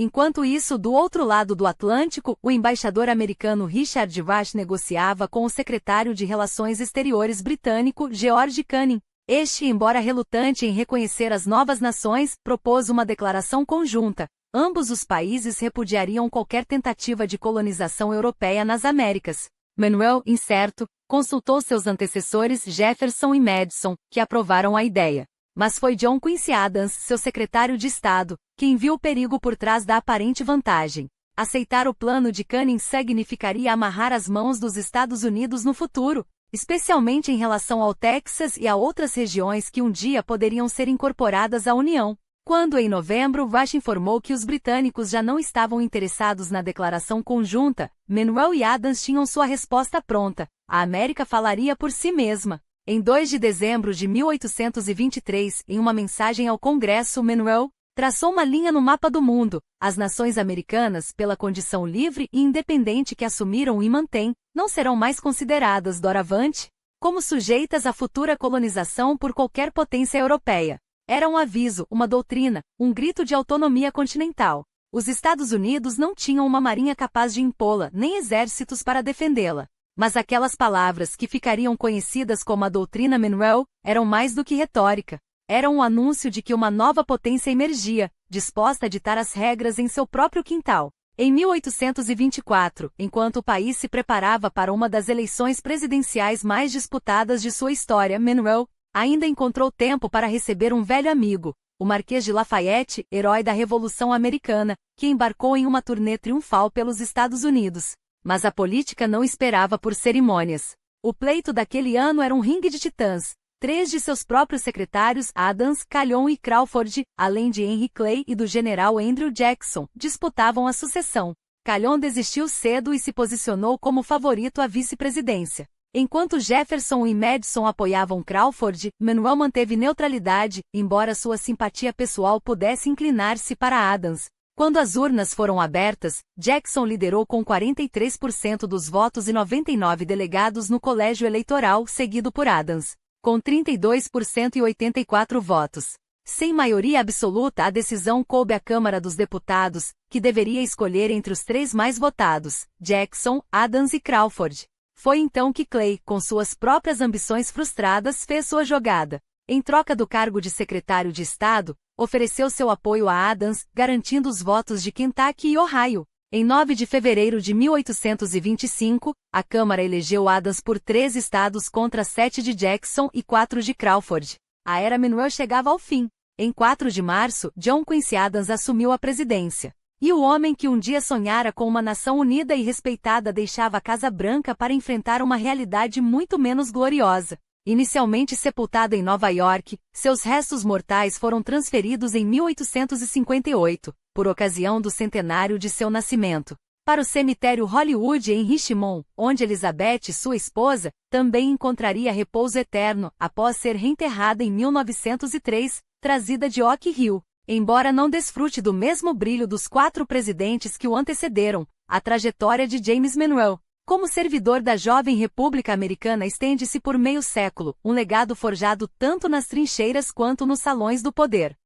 Enquanto isso, do outro lado do Atlântico, o embaixador americano Richard Rush negociava com o secretário de Relações Exteriores britânico George Canning. Este, embora relutante em reconhecer as novas nações, propôs uma declaração conjunta. Ambos os países repudiariam qualquer tentativa de colonização europeia nas Américas. Monroe, incerto, consultou seus antecessores Jefferson e Madison, que aprovaram a ideia. Mas foi John Quincy Adams, seu secretário de Estado, quem viu o perigo por trás da aparente vantagem. Aceitar o plano de Canning significaria amarrar as mãos dos Estados Unidos no futuro, especialmente em relação ao Texas e a outras regiões que um dia poderiam ser incorporadas à União. Quando, em novembro, Rush informou que os britânicos já não estavam interessados na declaração conjunta, Monroe e Adams tinham sua resposta pronta: a América falaria por si mesma. Em 2 de dezembro de 1823, em uma mensagem ao Congresso, Monroe traçou uma linha no mapa do mundo. As nações americanas, pela condição livre e independente que assumiram e mantêm, não serão mais consideradas, doravante, como sujeitas à futura colonização por qualquer potência europeia. Era um aviso, uma doutrina, um grito de autonomia continental. Os Estados Unidos não tinham uma marinha capaz de impô-la, nem exércitos para defendê-la. Mas aquelas palavras que ficariam conhecidas como a doutrina Monroe eram mais do que retórica. Eram um anúncio de que uma nova potência emergia, disposta a ditar as regras em seu próprio quintal. Em 1824, enquanto o país se preparava para uma das eleições presidenciais mais disputadas de sua história, Monroe ainda encontrou tempo para receber um velho amigo, o Marquês de Lafayette, herói da Revolução Americana, que embarcou em uma turnê triunfal pelos Estados Unidos. Mas a política não esperava por cerimônias. O pleito daquele ano era um ringue de titãs. 3 de seus próprios secretários, Adams, Calhoun e Crawford, além de Henry Clay e do general Andrew Jackson, disputavam a sucessão. Calhoun desistiu cedo e se posicionou como favorito à vice-presidência. Enquanto Jefferson e Madison apoiavam Crawford, Monroe manteve neutralidade, embora sua simpatia pessoal pudesse inclinar-se para Adams. Quando as urnas foram abertas, Jackson liderou com 43% dos votos e 99 delegados no colégio eleitoral, seguido por Adams, com 32% e 84 votos. Sem maioria absoluta, a decisão coube à Câmara dos Deputados, que deveria escolher entre os 3 mais votados, Jackson, Adams e Crawford. Foi então que Clay, com suas próprias ambições frustradas, fez sua jogada. Em troca do cargo de secretário de Estado, ofereceu seu apoio a Adams, garantindo os votos de Kentucky e Ohio. Em 9 de fevereiro de 1825, a Câmara elegeu Adams por 3 estados contra 7 de Jackson e 4 de Crawford. A era Manuel chegava ao fim. Em 4 de março, John Quincy Adams assumiu a presidência. E o homem que um dia sonhara com uma nação unida e respeitada deixava a Casa Branca para enfrentar uma realidade muito menos gloriosa. Inicialmente sepultado em Nova York, seus restos mortais foram transferidos em 1858, por ocasião do centenário de seu nascimento, para o cemitério Hollywood em Richmond, onde Elizabeth, sua esposa, também encontraria repouso eterno, após ser reenterrada em 1903, trazida de Oak Hill. Embora não desfrute do mesmo brilho dos 4 presidentes que o antecederam, a trajetória de James Monroe, como servidor da jovem República Americana, estende-se por meio século, um legado forjado tanto nas trincheiras quanto nos salões do poder.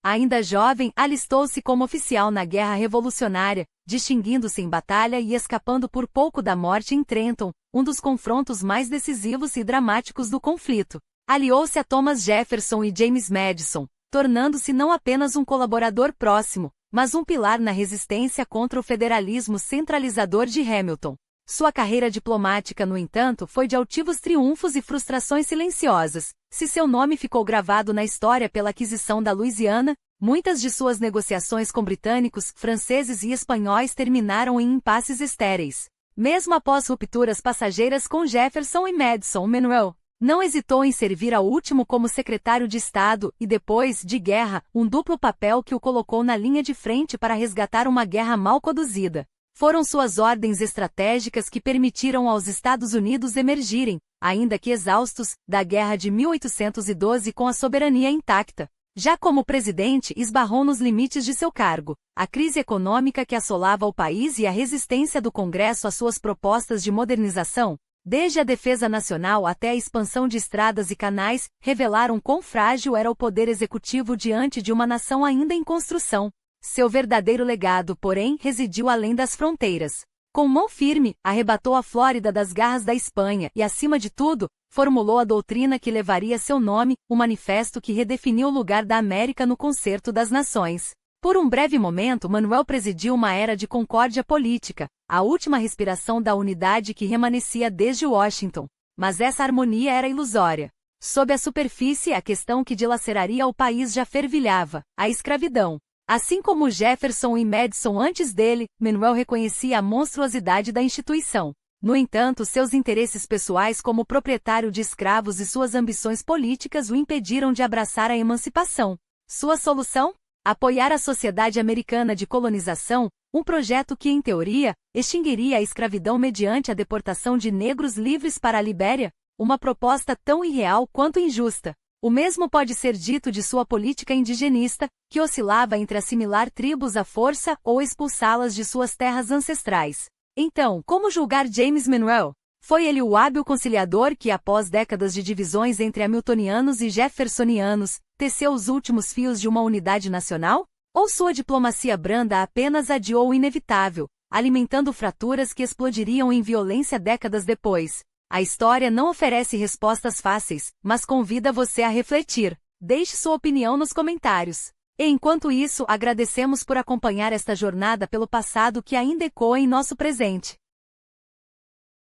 Ainda jovem, alistou-se como oficial na Guerra Revolucionária, distinguindo-se em batalha e escapando por pouco da morte em Trenton, um dos confrontos mais decisivos e dramáticos do conflito. Aliou-se a Thomas Jefferson e James Madison, tornando-se não apenas um colaborador próximo, mas um pilar na resistência contra o federalismo centralizador de Hamilton. Sua carreira diplomática, no entanto, foi de altivos triunfos e frustrações silenciosas. Se seu nome ficou gravado na história pela aquisição da Louisiana, muitas de suas negociações com britânicos, franceses e espanhóis terminaram em impasses estéreis. Mesmo após rupturas passageiras com Jefferson e Madison, Monroe não hesitou em servir ao último como secretário de Estado e, depois de guerra, um duplo papel que o colocou na linha de frente para resgatar uma guerra mal conduzida. Foram suas ordens estratégicas que permitiram aos Estados Unidos emergirem, ainda que exaustos, da Guerra de 1812 com a soberania intacta. Já como presidente, esbarrou nos limites de seu cargo. A crise econômica que assolava o país e a resistência do Congresso às suas propostas de modernização, desde a defesa nacional até a expansão de estradas e canais, revelaram quão frágil era o poder executivo diante de uma nação ainda em construção. Seu verdadeiro legado, porém, residiu além das fronteiras. Com mão firme, arrebatou a Flórida das garras da Espanha e, acima de tudo, formulou a doutrina que levaria seu nome, o manifesto que redefiniu o lugar da América no concerto das nações. Por um breve momento, Manuel presidiu uma era de concórdia política, a última respiração da unidade que remanescia desde Washington. Mas essa harmonia era ilusória. Sob a superfície, a questão que dilaceraria o país já fervilhava: a escravidão. Assim como Jefferson e Madison antes dele, Manuel reconhecia a monstruosidade da instituição. No entanto, seus interesses pessoais como proprietário de escravos e suas ambições políticas o impediram de abraçar a emancipação. Sua solução? Apoiar a Sociedade Americana de Colonização, um projeto que, em teoria, extinguiria a escravidão mediante a deportação de negros livres para a Libéria, uma proposta tão irreal quanto injusta. O mesmo pode ser dito de sua política indigenista, que oscilava entre assimilar tribos à força ou expulsá-las de suas terras ancestrais. Então, como julgar James Monroe? Foi ele o hábil conciliador que, após décadas de divisões entre hamiltonianos e jeffersonianos, teceu os últimos fios de uma unidade nacional? Ou sua diplomacia branda apenas adiou o inevitável, alimentando fraturas que explodiriam em violência décadas depois? A história não oferece respostas fáceis, mas convida você a refletir. Deixe sua opinião nos comentários. E enquanto isso, agradecemos por acompanhar esta jornada pelo passado que ainda ecoa em nosso presente.